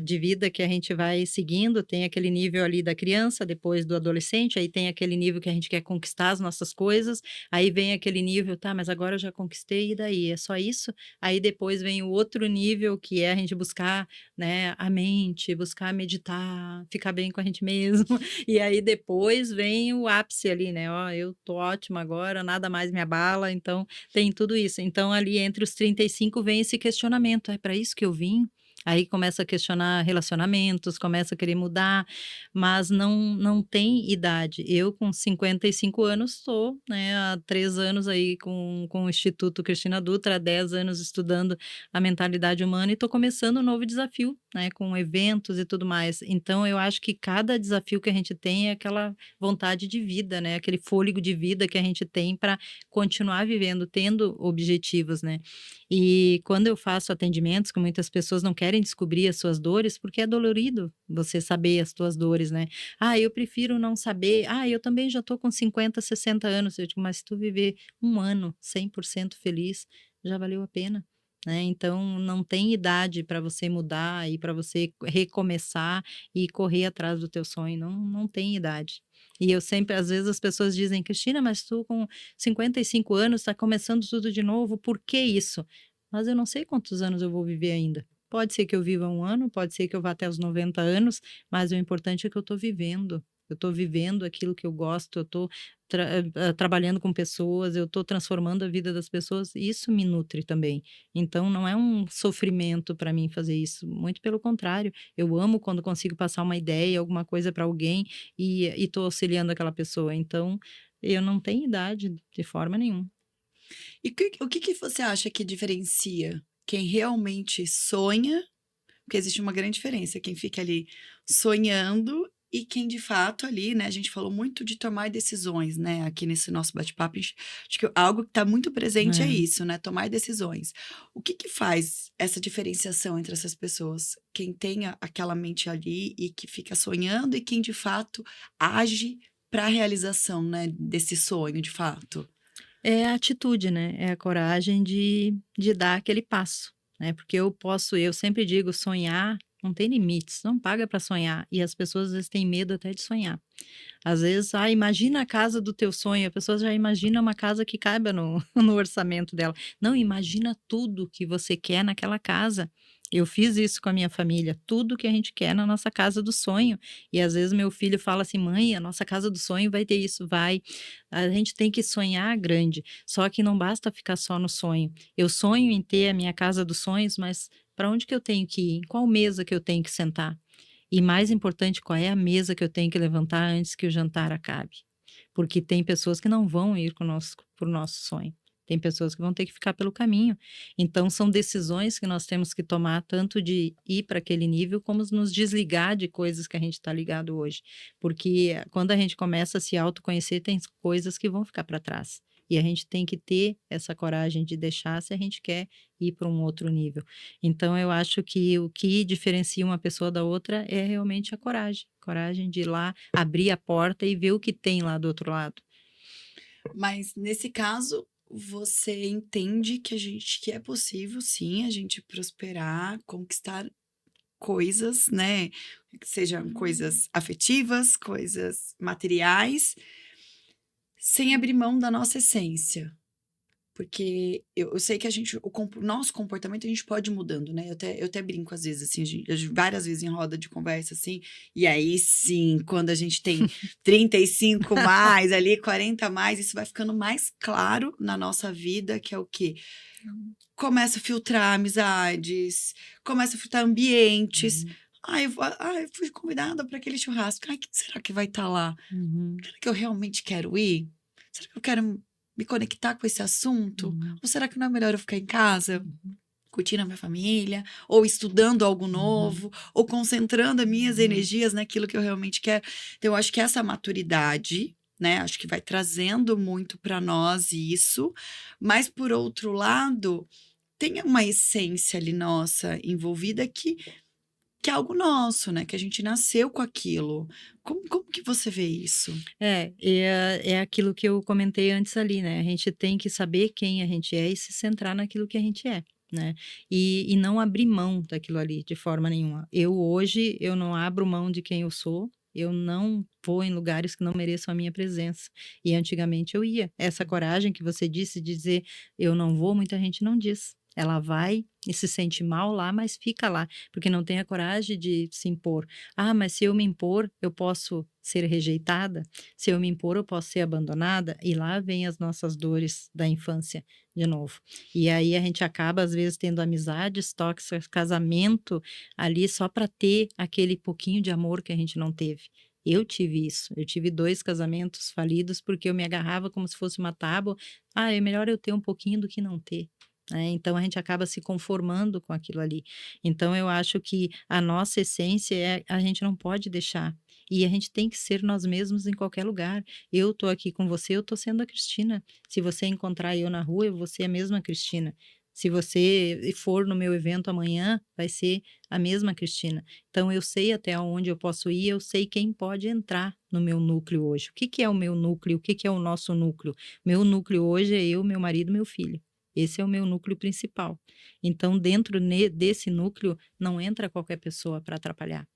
de vida que a gente vai seguindo, tem aquele nível ali da criança, depois do adolescente, aí tem aquele nível que a gente quer conquistar as nossas coisas, aí vem aquele nível: "Tá, mas agora eu já conquistei, e daí? É só isso?". Aí depois vem o outro nível, que é a gente buscar, né, a mente, buscar meditar, ficar bem com a gente mesmo, e aí depois vem o ápice ali, né: "Ó, eu tô ótima agora, nada mais me abala", então tem tudo isso. Então ali entre os 35 vem esse questionamento: "É para isso que eu vim?". Aí começa a questionar relacionamentos, começa a querer mudar, mas não tem idade. Eu com 55 anos estou, né, há 3 anos aí com o Instituto Cristina Dutra, há 10 anos estudando a mentalidade humana e estou começando um novo desafio, né, com eventos e tudo mais. Então eu acho que cada desafio que a gente tem é aquela vontade de vida, né, aquele fôlego de vida que a gente tem para continuar vivendo, tendo objetivos, né. E quando eu faço atendimentos que muitas pessoas não querem descobrir as suas dores, porque é dolorido você saber as tuas dores, né. "Ah, eu prefiro não saber. Ah, eu também já estou com 50, 60 anos". Eu digo: "Mas se tu viver um ano 100% feliz, já valeu a pena", né. Então não tem idade para você mudar e para você recomeçar e correr atrás do teu sonho, não tem idade. E eu sempre às vezes as pessoas dizem: "Cristina, mas tu com 55 anos está começando tudo de novo, por que isso?". Mas eu não sei quantos anos eu vou viver ainda. Pode ser que eu viva 1 ano, pode ser que eu vá até os 90 anos, mas o importante é que eu estou vivendo. Eu estou vivendo aquilo que eu gosto, eu estou trabalhando com pessoas, eu estou transformando a vida das pessoas, isso me nutre também. Então não é um sofrimento para mim fazer isso, muito pelo contrário, eu amo quando consigo passar uma ideia, alguma coisa para alguém e estou auxiliando aquela pessoa. Então, eu não tenho idade de forma nenhuma. E o que que você acha que diferencia quem realmente sonha, porque existe uma grande diferença, quem fica ali sonhando e quem de fato ali, né, a gente falou muito de tomar decisões, né, aqui nesse nosso bate-papo, acho que algo que está muito presente é É. isso, né, tomar decisões. O que que faz essa diferenciação entre essas pessoas? Quem tem aquela mente ali e que fica sonhando e quem de fato age para a realização, né, desse sonho de fato? É a atitude, né, é a coragem de dar aquele passo, né, porque eu sempre digo: "Sonhar não tem limites, não paga para sonhar", e as pessoas às vezes têm medo até de sonhar. Às vezes: "Ah, imagina a casa do teu sonho", a pessoa já imagina uma casa que caiba no no orçamento dela. Não, imagina tudo que você quer naquela casa. Eu fiz isso com a minha família, tudo que a gente quer na nossa casa do sonho. E às vezes meu filho fala assim: "Mãe, a nossa casa do sonho vai ter isso", vai. A gente tem que sonhar grande, só que não basta ficar só no sonho. Eu sonho em ter a minha casa dos sonhos, mas para onde que eu tenho que ir? Em qual mesa que eu tenho que sentar? E mais importante, qual é a mesa que eu tenho que levantar antes que o jantar acabe? Porque tem pessoas que não vão ir conosco para o nosso sonho. Tem pessoas que vão ter que ficar pelo caminho. Então, são decisões que nós temos que tomar, tanto de ir para aquele nível, como nos desligar de coisas que a gente está ligado hoje. Porque quando a gente começa a se autoconhecer, tem coisas que vão ficar para trás. E a gente tem que ter essa coragem de deixar se a gente quer ir para um outro nível. Então eu acho que o que diferencia uma pessoa da outra é realmente a coragem. Coragem de ir lá, abrir a porta e ver o que tem lá do outro lado. Mas nesse caso, você entende que é possível sim a gente prosperar, conquistar coisas, né, que sejam coisas afetivas, coisas materiais, sem abrir mão da nossa essência. Porque eu sei que a gente o nosso comportamento a gente pode ir mudando, né, eu até brinco às vezes, assim, várias vezes em roda de conversa, assim, e aí sim, quando a gente tem 35 mais ali, 40 mais, isso vai ficando mais claro na nossa vida, que é o quê? Começa a filtrar amizades, começa a filtrar ambientes. Uhum, Eu fui convidada para aquele churrasco. Ai, quem será que vai estar lá? uhum, Será que eu realmente quero ir? Será que eu quero me conectar com esse assunto? uhum, Ou será que não é melhor eu ficar em casa, uhum, curtindo a minha família, ou estudando algo uhum, novo, ou concentrando as minhas uhum. energias naquilo que eu realmente quero? Então, eu acho que essa maturidade, né, acho que vai trazendo muito para nós isso, mas por outro lado, tem uma essência ali nossa envolvida que é algo nosso, né, que a gente nasceu com aquilo. Como que você vê isso? É aquilo que eu comentei antes ali, né, a gente tem que saber quem a gente é e se centrar naquilo que a gente é, né, e não abrir mão daquilo ali de forma nenhuma. Hoje, eu não abro mão de quem eu sou, eu não vou em lugares que não mereçam a minha presença, e antigamente eu ia. Essa coragem que você disse de dizer: "Eu não vou", muita gente não diz. Ela vai e se sente mal lá, mas fica lá, porque não tem a coragem de se impor. "Ah, mas se eu me impor, eu posso ser rejeitada? Se eu me impor, eu posso ser abandonada?" E lá vem as nossas dores da infância de novo. E aí a gente acaba, às vezes, tendo amizades tóxicas, casamento ali só para ter aquele pouquinho de amor que a gente não teve. Eu tive isso, eu tive 2 casamentos falidos, porque eu me agarrava como se fosse uma tábua. "Ah, é melhor eu ter um pouquinho do que não ter", né, então a gente acaba se conformando com aquilo ali. Então eu acho que a nossa essência a gente não pode deixar, e a gente tem que ser nós mesmos em qualquer lugar. Eu tô aqui com você, eu tô sendo a Cristina. Se você encontrar eu na rua, eu vou ser a mesma Cristina. Se você for no meu evento amanhã, vai ser a mesma Cristina. Então eu sei até onde eu posso ir, eu sei quem pode entrar no meu núcleo hoje. O que que é o meu núcleo? O que que é o nosso núcleo? Meu núcleo hoje é eu, meu marido, meu filho. Esse é o meu núcleo principal. Então dentro desse núcleo não entra qualquer pessoa para atrapalhar.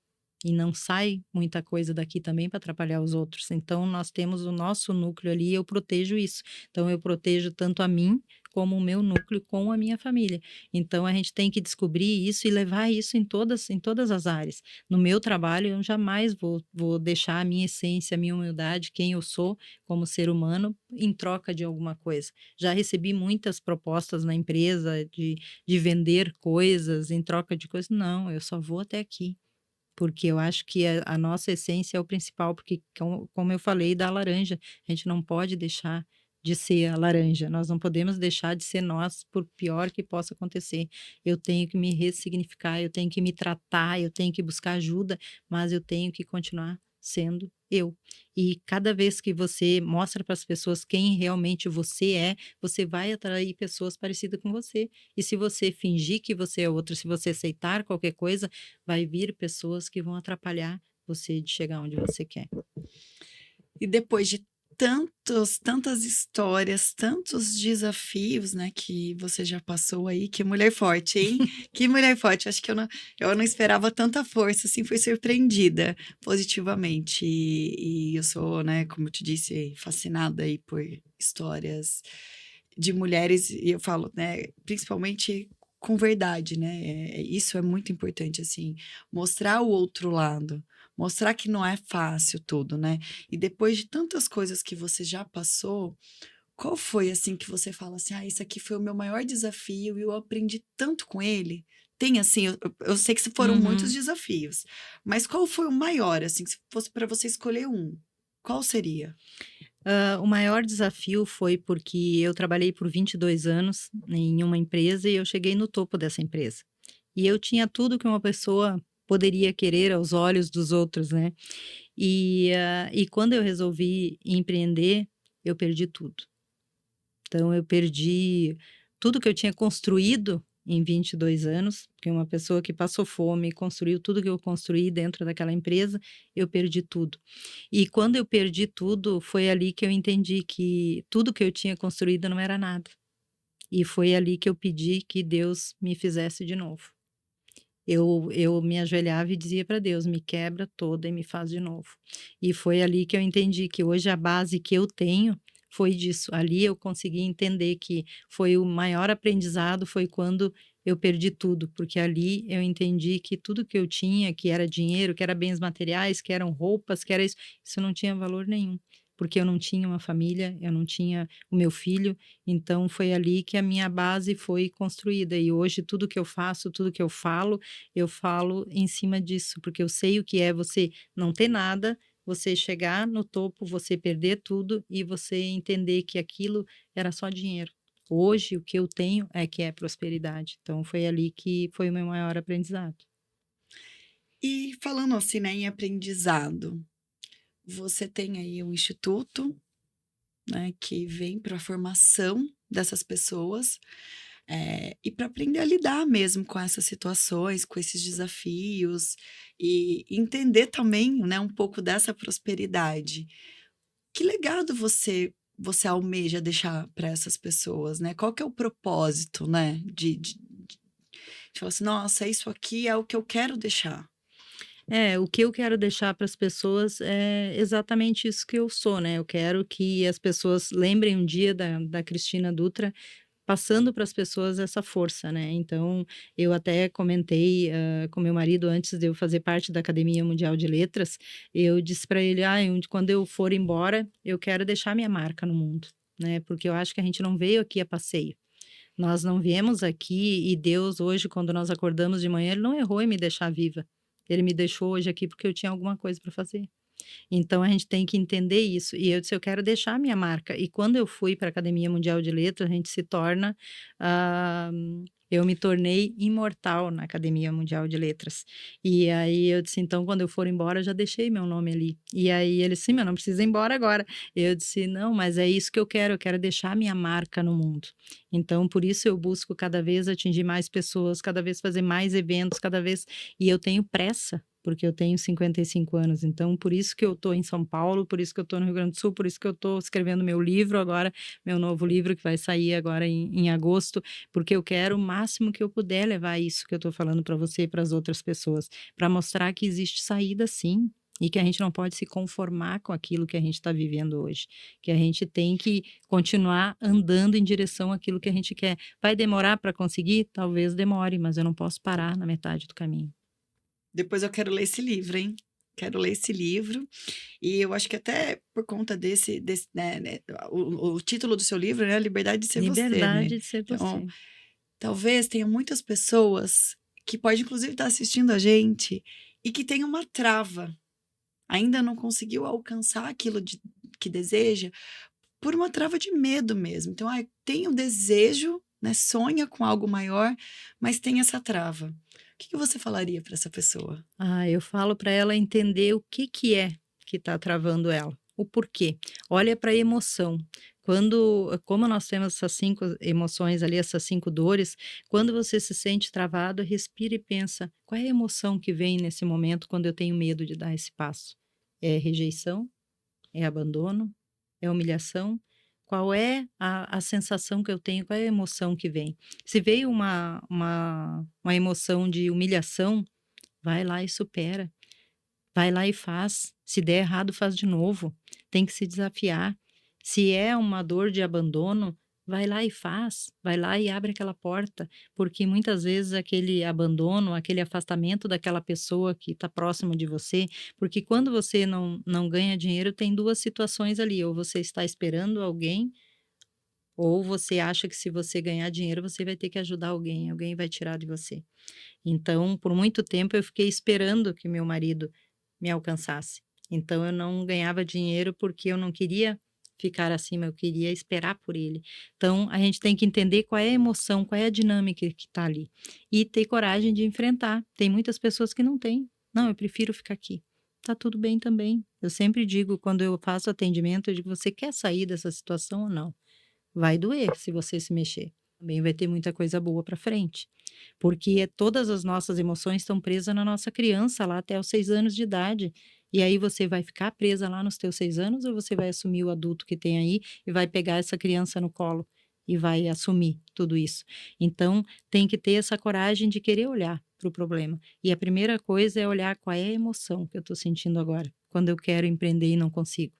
e não sai muita coisa daqui também para atrapalhar os outros. Então, nós temos o nosso núcleo ali, eu protejo isso. Então, eu protejo tanto a mim como o meu núcleo com a minha família. Então, a gente tem que descobrir isso e levar isso em todas as áreas. No meu trabalho, eu jamais vou deixar a minha essência, a minha humildade, quem eu sou como ser humano, em troca de alguma coisa. Já recebi muitas propostas na empresa de vender coisas em troca de coisas. Não, eu só vou até aqui. Porque eu acho que a nossa essência é o principal, porque como eu falei da laranja, a gente não pode deixar de ser a laranja, nós não podemos deixar de ser nós, por pior que possa acontecer. Eu tenho que me ressignificar, eu tenho que me tratar, eu tenho que buscar ajuda, mas eu tenho que continuar sendo eu. E cada vez que você mostra para as pessoas quem realmente você é, você vai atrair pessoas parecidas com você. E se você fingir que você é outra, se você aceitar qualquer coisa, vai vir pessoas que vão atrapalhar você de chegar onde você quer. E depois de tantas histórias, tantos desafios, né, que você já passou aí, que mulher forte, hein? Que mulher forte. Acho que eu não esperava tanta força, assim, fui surpreendida positivamente. E eu sou, né, como eu te disse, fascinada aí por histórias de mulheres, e eu falo, né, principalmente com verdade, né? Isso é muito importante, assim, mostrar o outro lado. Mostrar que não é fácil tudo, né? E depois de tantas coisas que você já passou, qual foi assim que você fala assim: "Ah, isso aqui foi o meu maior desafio e eu aprendi tanto com ele"? Tem assim, eu sei que foram muitos Uhum. desafios, mas qual foi o maior, assim, se fosse para você escolher um, qual seria? O maior desafio foi porque eu trabalhei por 22 anos em uma empresa e eu cheguei no topo dessa empresa. E eu tinha tudo que uma pessoa poderia querer aos olhos dos outros, né? E quando eu resolvi empreender, eu perdi tudo. Então eu perdi tudo que eu tinha construído em 22 anos, porque uma pessoa que passou fome, construiu tudo que eu construí dentro daquela empresa, eu perdi tudo. E quando eu perdi tudo, foi ali que eu entendi que tudo que eu tinha construído não era nada. E foi ali que eu pedi que Deus me fizesse de novo. Eu me ajoelhava e dizia para Deus: "Me quebra toda e me faz de novo". E foi ali que eu entendi que hoje a base que eu tenho foi disso. Ali eu consegui entender que foi o maior aprendizado, foi quando eu perdi tudo, porque ali eu entendi que tudo que eu tinha, que era dinheiro, que era bens materiais, que eram roupas, que era isso não tinha valor nenhum, porque eu não tinha uma família, eu não tinha o meu filho, então foi ali que a minha base foi construída e hoje tudo que eu faço, tudo que eu falo em cima disso, porque eu sei o que é você não ter nada, você chegar no topo, você perder tudo e você entender que aquilo era só dinheiro. Hoje o que eu tenho é que é prosperidade. Então foi ali que foi o meu maior aprendizado. E falando assim, né, em aprendizado, você tem aí um instituto, né, que vem para a formação dessas pessoas, e para aprender a lidar mesmo com essas situações, com esses desafios, e entender também, né, um pouco dessa prosperidade. Que legado você almeja deixar para essas pessoas, né? Qual que é o propósito, né, de falar assim: "Nossa, isso aqui é o que eu quero deixar"? É, o que eu quero deixar para as pessoas é exatamente isso que eu sou, né, eu quero que as pessoas lembrem um dia da Cristina Dutra, passando para as pessoas essa força, né. Então, eu até comentei, com meu marido antes de eu fazer parte da Academia Mundial de Letras, eu disse para ele: "Ai, quando eu for embora, eu quero deixar minha marca no mundo", né, porque eu acho que a gente não veio aqui a passeio. Nós não viemos aqui e Deus hoje, quando nós acordamos de manhã, ele não errou em me deixar viva. Ele me deixou hoje aqui porque eu tinha alguma coisa para fazer. Então a gente tem que entender isso. E eu disse: "Eu quero deixar a minha marca". E quando eu fui para a Academia Mundial de Letras, a gente se torna, ah, eu me tornei imortal na Academia Mundial de Letras. E aí eu disse: "Então quando eu for embora, eu já deixei meu nome ali". E aí ele: "Sim, mas não precisa ir embora agora". Eu disse: "Não, mas é isso que eu quero deixar a minha marca no mundo". Então por isso eu busco cada vez atingir mais pessoas, cada vez fazer mais eventos, cada vez e eu tenho pressa. porque eu tenho 55 anos, então por isso que eu estou em São Paulo, por isso que eu estou no Rio Grande do Sul, por isso que eu estou escrevendo meu livro agora, meu novo livro que vai sair agora em agosto, porque eu quero o máximo que eu puder levar isso que eu estou falando para você e para as outras pessoas, para mostrar que existe saída sim, e que a gente não pode se conformar com aquilo que a gente está vivendo hoje, que a gente tem que continuar andando em direção àquilo que a gente quer. Vai demorar para conseguir? Talvez demore, mas eu não posso parar na metade do caminho. Depois eu quero ler esse livro, hein? Quero ler esse livro. E eu acho que até por conta desse né, o título do seu livro, né? Liberdade de ser você, né? Liberdade de ser Então, você. talvez tenha muitas pessoas que pode inclusive estar assistindo a gente e que tem uma trava, ainda não conseguiu alcançar aquilo que deseja por uma trava de medo mesmo. Então, tem o desejo, né, sonha com algo maior, mas tem essa trava. O que você falaria para essa pessoa? Eu falo para ela entender o que que é que está travando ela, o porquê. Olha para a emoção. Como nós temos essas 5 emoções ali, essas 5 dores, quando você se sente travado, respira e pensa: qual é a emoção que vem nesse momento quando eu tenho medo de dar esse passo? É rejeição? É abandono? É humilhação? Qual é a sensação que eu tenho? Qual é a emoção que vem? Se veio uma emoção de humilhação, vai lá e supera. Vai lá e faz. Se der errado, faz de novo. Tem que se desafiar. Se é uma dor de abandono, vai lá e faz. Vai lá e abre aquela porta. Porque muitas vezes aquele abandono, aquele afastamento daquela pessoa que está próxima de você, porque quando você não ganha dinheiro, tem 2 situações ali. Ou você está esperando alguém, ou você acha que se você ganhar dinheiro, você vai ter que ajudar alguém, alguém vai tirar de você. Então, por muito tempo eu fiquei esperando que meu marido me alcançasse. Então eu não ganhava dinheiro porque eu não queria ficar acima, eu queria esperar por ele. Então a gente tem que entender qual é a emoção, qual é a dinâmica que está ali e ter coragem de enfrentar. Tem muitas pessoas que não têm. Não, eu prefiro ficar aqui. Tá tudo bem também. Eu sempre digo, quando eu faço atendimento, eu digo: você quer sair dessa situação ou não? Vai doer se você se mexer. Também vai ter muita coisa boa para frente. Porque todas as nossas emoções estão presas na nossa criança lá até os 6 anos de idade. E aí você vai ficar presa lá nos teus 6 anos ou você vai assumir o adulto que tem aí e vai pegar essa criança no colo e vai assumir tudo isso? Então, tem que ter essa coragem de querer olhar para o problema. E a primeira coisa é olhar qual é a emoção que eu estou sentindo agora, quando eu quero empreender e não consigo.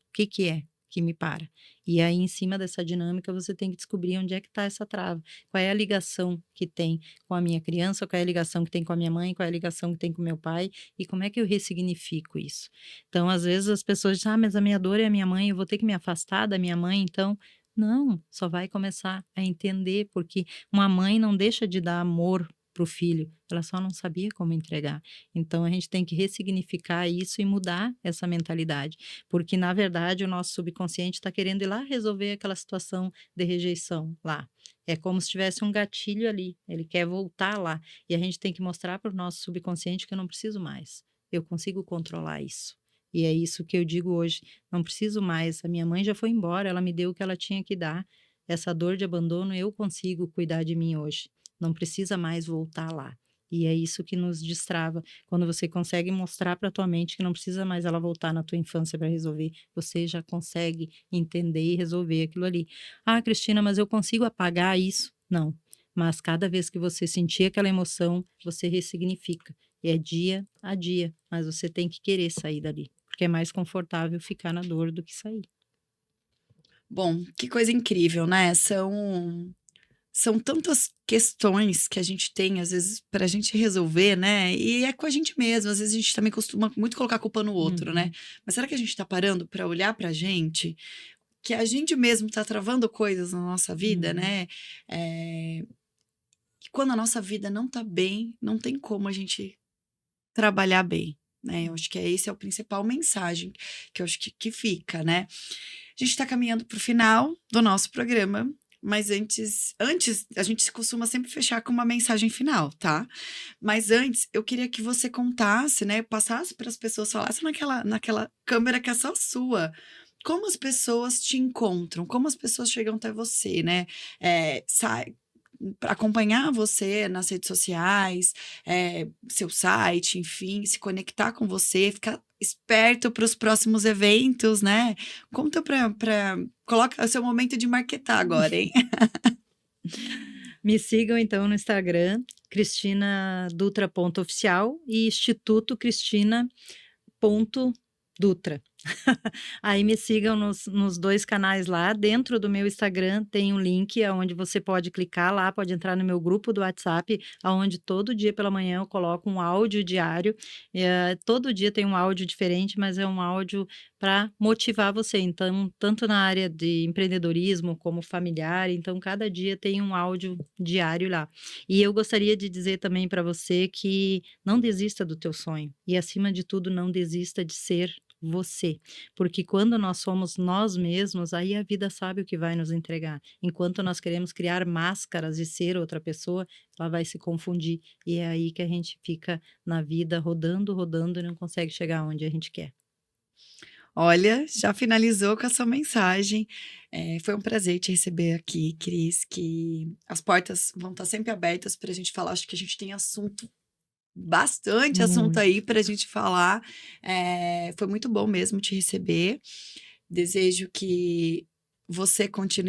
O que que é que me para? E aí, em cima dessa dinâmica, você tem que descobrir onde é que está essa trava. Qual é a ligação que tem com a minha criança, qual é a ligação que tem com a minha mãe, qual é a ligação que tem com o meu pai, e como é que eu ressignifico isso. Então, às vezes as pessoas dizem: mas a minha dor é a minha mãe, eu vou ter que me afastar da minha mãe, então... Não, só vai começar a entender, porque uma mãe não deixa de dar amor para o filho, ela só não sabia como entregar. Então, a gente tem que ressignificar isso e mudar essa mentalidade, porque, na verdade, o nosso subconsciente está querendo ir lá resolver aquela situação de rejeição lá. É como se tivesse um gatilho ali, ele quer voltar lá, e a gente tem que mostrar para o nosso subconsciente que eu não preciso mais, eu consigo controlar isso. E é isso que eu digo hoje, não preciso mais, a minha mãe já foi embora, ela me deu o que ela tinha que dar, essa dor de abandono eu consigo cuidar de mim hoje, não precisa mais voltar lá. E é isso que nos destrava, quando você consegue mostrar para tua mente que não precisa mais ela voltar na tua infância para resolver, você já consegue entender e resolver aquilo ali. Cristina, mas eu consigo apagar isso? Não, mas cada vez que você sentir aquela emoção, você ressignifica, e é dia a dia, mas você tem que querer sair dali, porque é mais confortável ficar na dor do que sair. Bom, que coisa incrível, né? São tantas questões que a gente tem, às vezes, para a gente resolver, né? E é com a gente mesmo. Às vezes a gente também costuma muito colocar a culpa no outro, né? Mas será que a gente está parando para olhar para a gente? Que a gente mesmo está travando coisas na nossa vida, né? Que quando a nossa vida não tá bem, não tem como a gente trabalhar bem, né? Eu acho que esse é o principal mensagem que eu acho que fica, né? A gente está caminhando para o final do nosso programa, mas antes a gente costuma sempre fechar com uma mensagem final, tá? Mas antes eu queria que você contasse, né? Passasse para as pessoas, falasse naquela câmera que é só sua. Como as pessoas te encontram? Como as pessoas chegam até você, né? acompanhar você nas redes sociais, seu site, enfim, se conectar com você, ficar esperto para os próximos eventos, né? Conta coloca o seu momento de marketar agora, hein? Me sigam então no Instagram, cristina.dutra.oficial e Instituto Cristina.dutra. Aí me sigam nos 2 canais lá. Dentro do meu Instagram tem um link aonde você pode clicar lá, pode entrar no meu grupo do WhatsApp, aonde todo dia pela manhã eu coloco um áudio diário. Todo dia tem um áudio diferente, mas é um áudio para motivar você. Então, tanto na área de empreendedorismo como familiar, então cada dia tem um áudio diário lá. E eu gostaria de dizer também para você que não desista do teu sonho e, acima de tudo, não desista de ser você, porque quando nós somos nós mesmos, aí a vida sabe o que vai nos entregar. Enquanto nós queremos criar máscaras de ser outra pessoa, ela vai se confundir e é aí que a gente fica na vida rodando, rodando e não consegue chegar onde a gente quer. Olha, já finalizou com a sua mensagem. Foi um prazer te receber aqui, Cris, que as portas vão estar sempre abertas para a gente falar. Acho que a gente tem bastante assunto aí Muito. para a gente falar. Foi muito bom mesmo te receber. Desejo que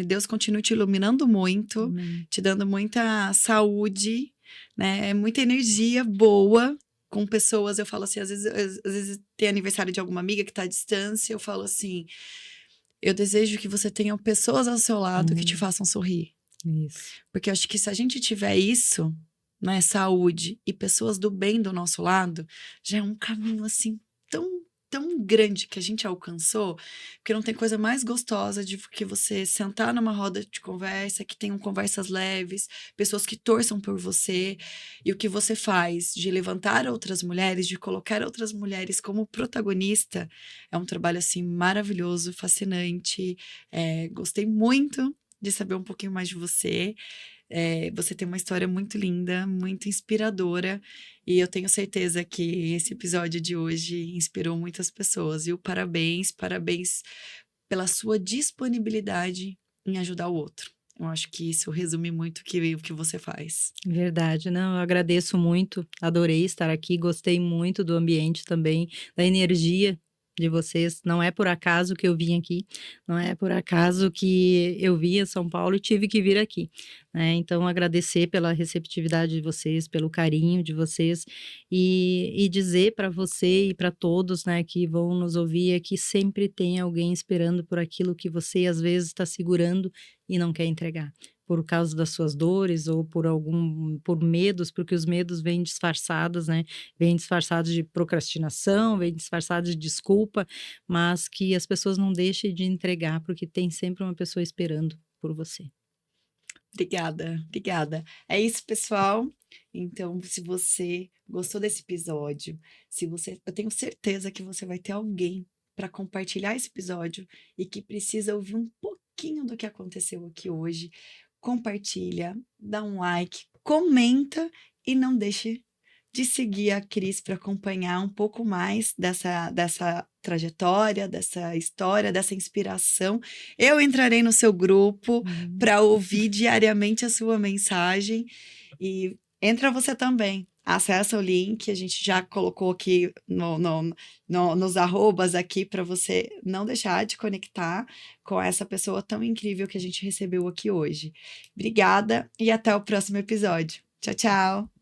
Deus continue te iluminando muito, Amém. te dando muita saúde, né? Muita energia boa com pessoas. Eu falo assim, às vezes tem aniversário de alguma amiga que está à distância, eu falo assim, eu desejo que você tenha pessoas ao seu lado que te façam sorrir. Isso. Porque eu acho que se a gente tiver isso, né, saúde e pessoas do bem do nosso lado, já é um caminho assim tão grande que a gente alcançou, porque não tem coisa mais gostosa de que você sentar numa roda de conversa, que tenham conversas leves, pessoas que torçam por você, e o que você faz de levantar outras mulheres, de colocar outras mulheres como protagonista, é um trabalho assim maravilhoso, fascinante. Gostei muito de saber um pouquinho mais de você. Você tem uma história muito linda, muito inspiradora, e eu tenho certeza que esse episódio de hoje inspirou muitas pessoas. E parabéns pela sua disponibilidade em ajudar o outro. Eu acho que isso resume muito o que você faz. Verdade, não, eu agradeço muito, adorei estar aqui, gostei muito do ambiente também, da energia de vocês. Não é por acaso que eu vim aqui, não é por acaso que eu vim a São Paulo e tive que vir aqui, né? Então, agradecer pela receptividade de vocês, pelo carinho de vocês e dizer para você e para todos, né, que vão nos ouvir é que sempre tem alguém esperando por aquilo que você às vezes está segurando e não quer entregar por causa das suas dores ou por medos, porque os medos vêm disfarçados, né? Vêm disfarçados de procrastinação, vêm disfarçados de desculpa, mas que as pessoas não deixem de entregar, porque tem sempre uma pessoa esperando por você. Obrigada. É isso, pessoal. Então, se você gostou desse episódio, eu tenho certeza que você vai ter alguém para compartilhar esse episódio e que precisa ouvir um pouquinho do que aconteceu aqui hoje. Compartilha, dá um like, comenta e não deixe de seguir a Cris para acompanhar um pouco mais dessa trajetória, dessa história, dessa inspiração. Eu entrarei no seu grupo para ouvir diariamente a sua mensagem e entra você também. Acessa o link, a gente já colocou aqui nos arrobas aqui para você não deixar de conectar com essa pessoa tão incrível que a gente recebeu aqui hoje. Obrigada e até o próximo episódio. Tchau, tchau!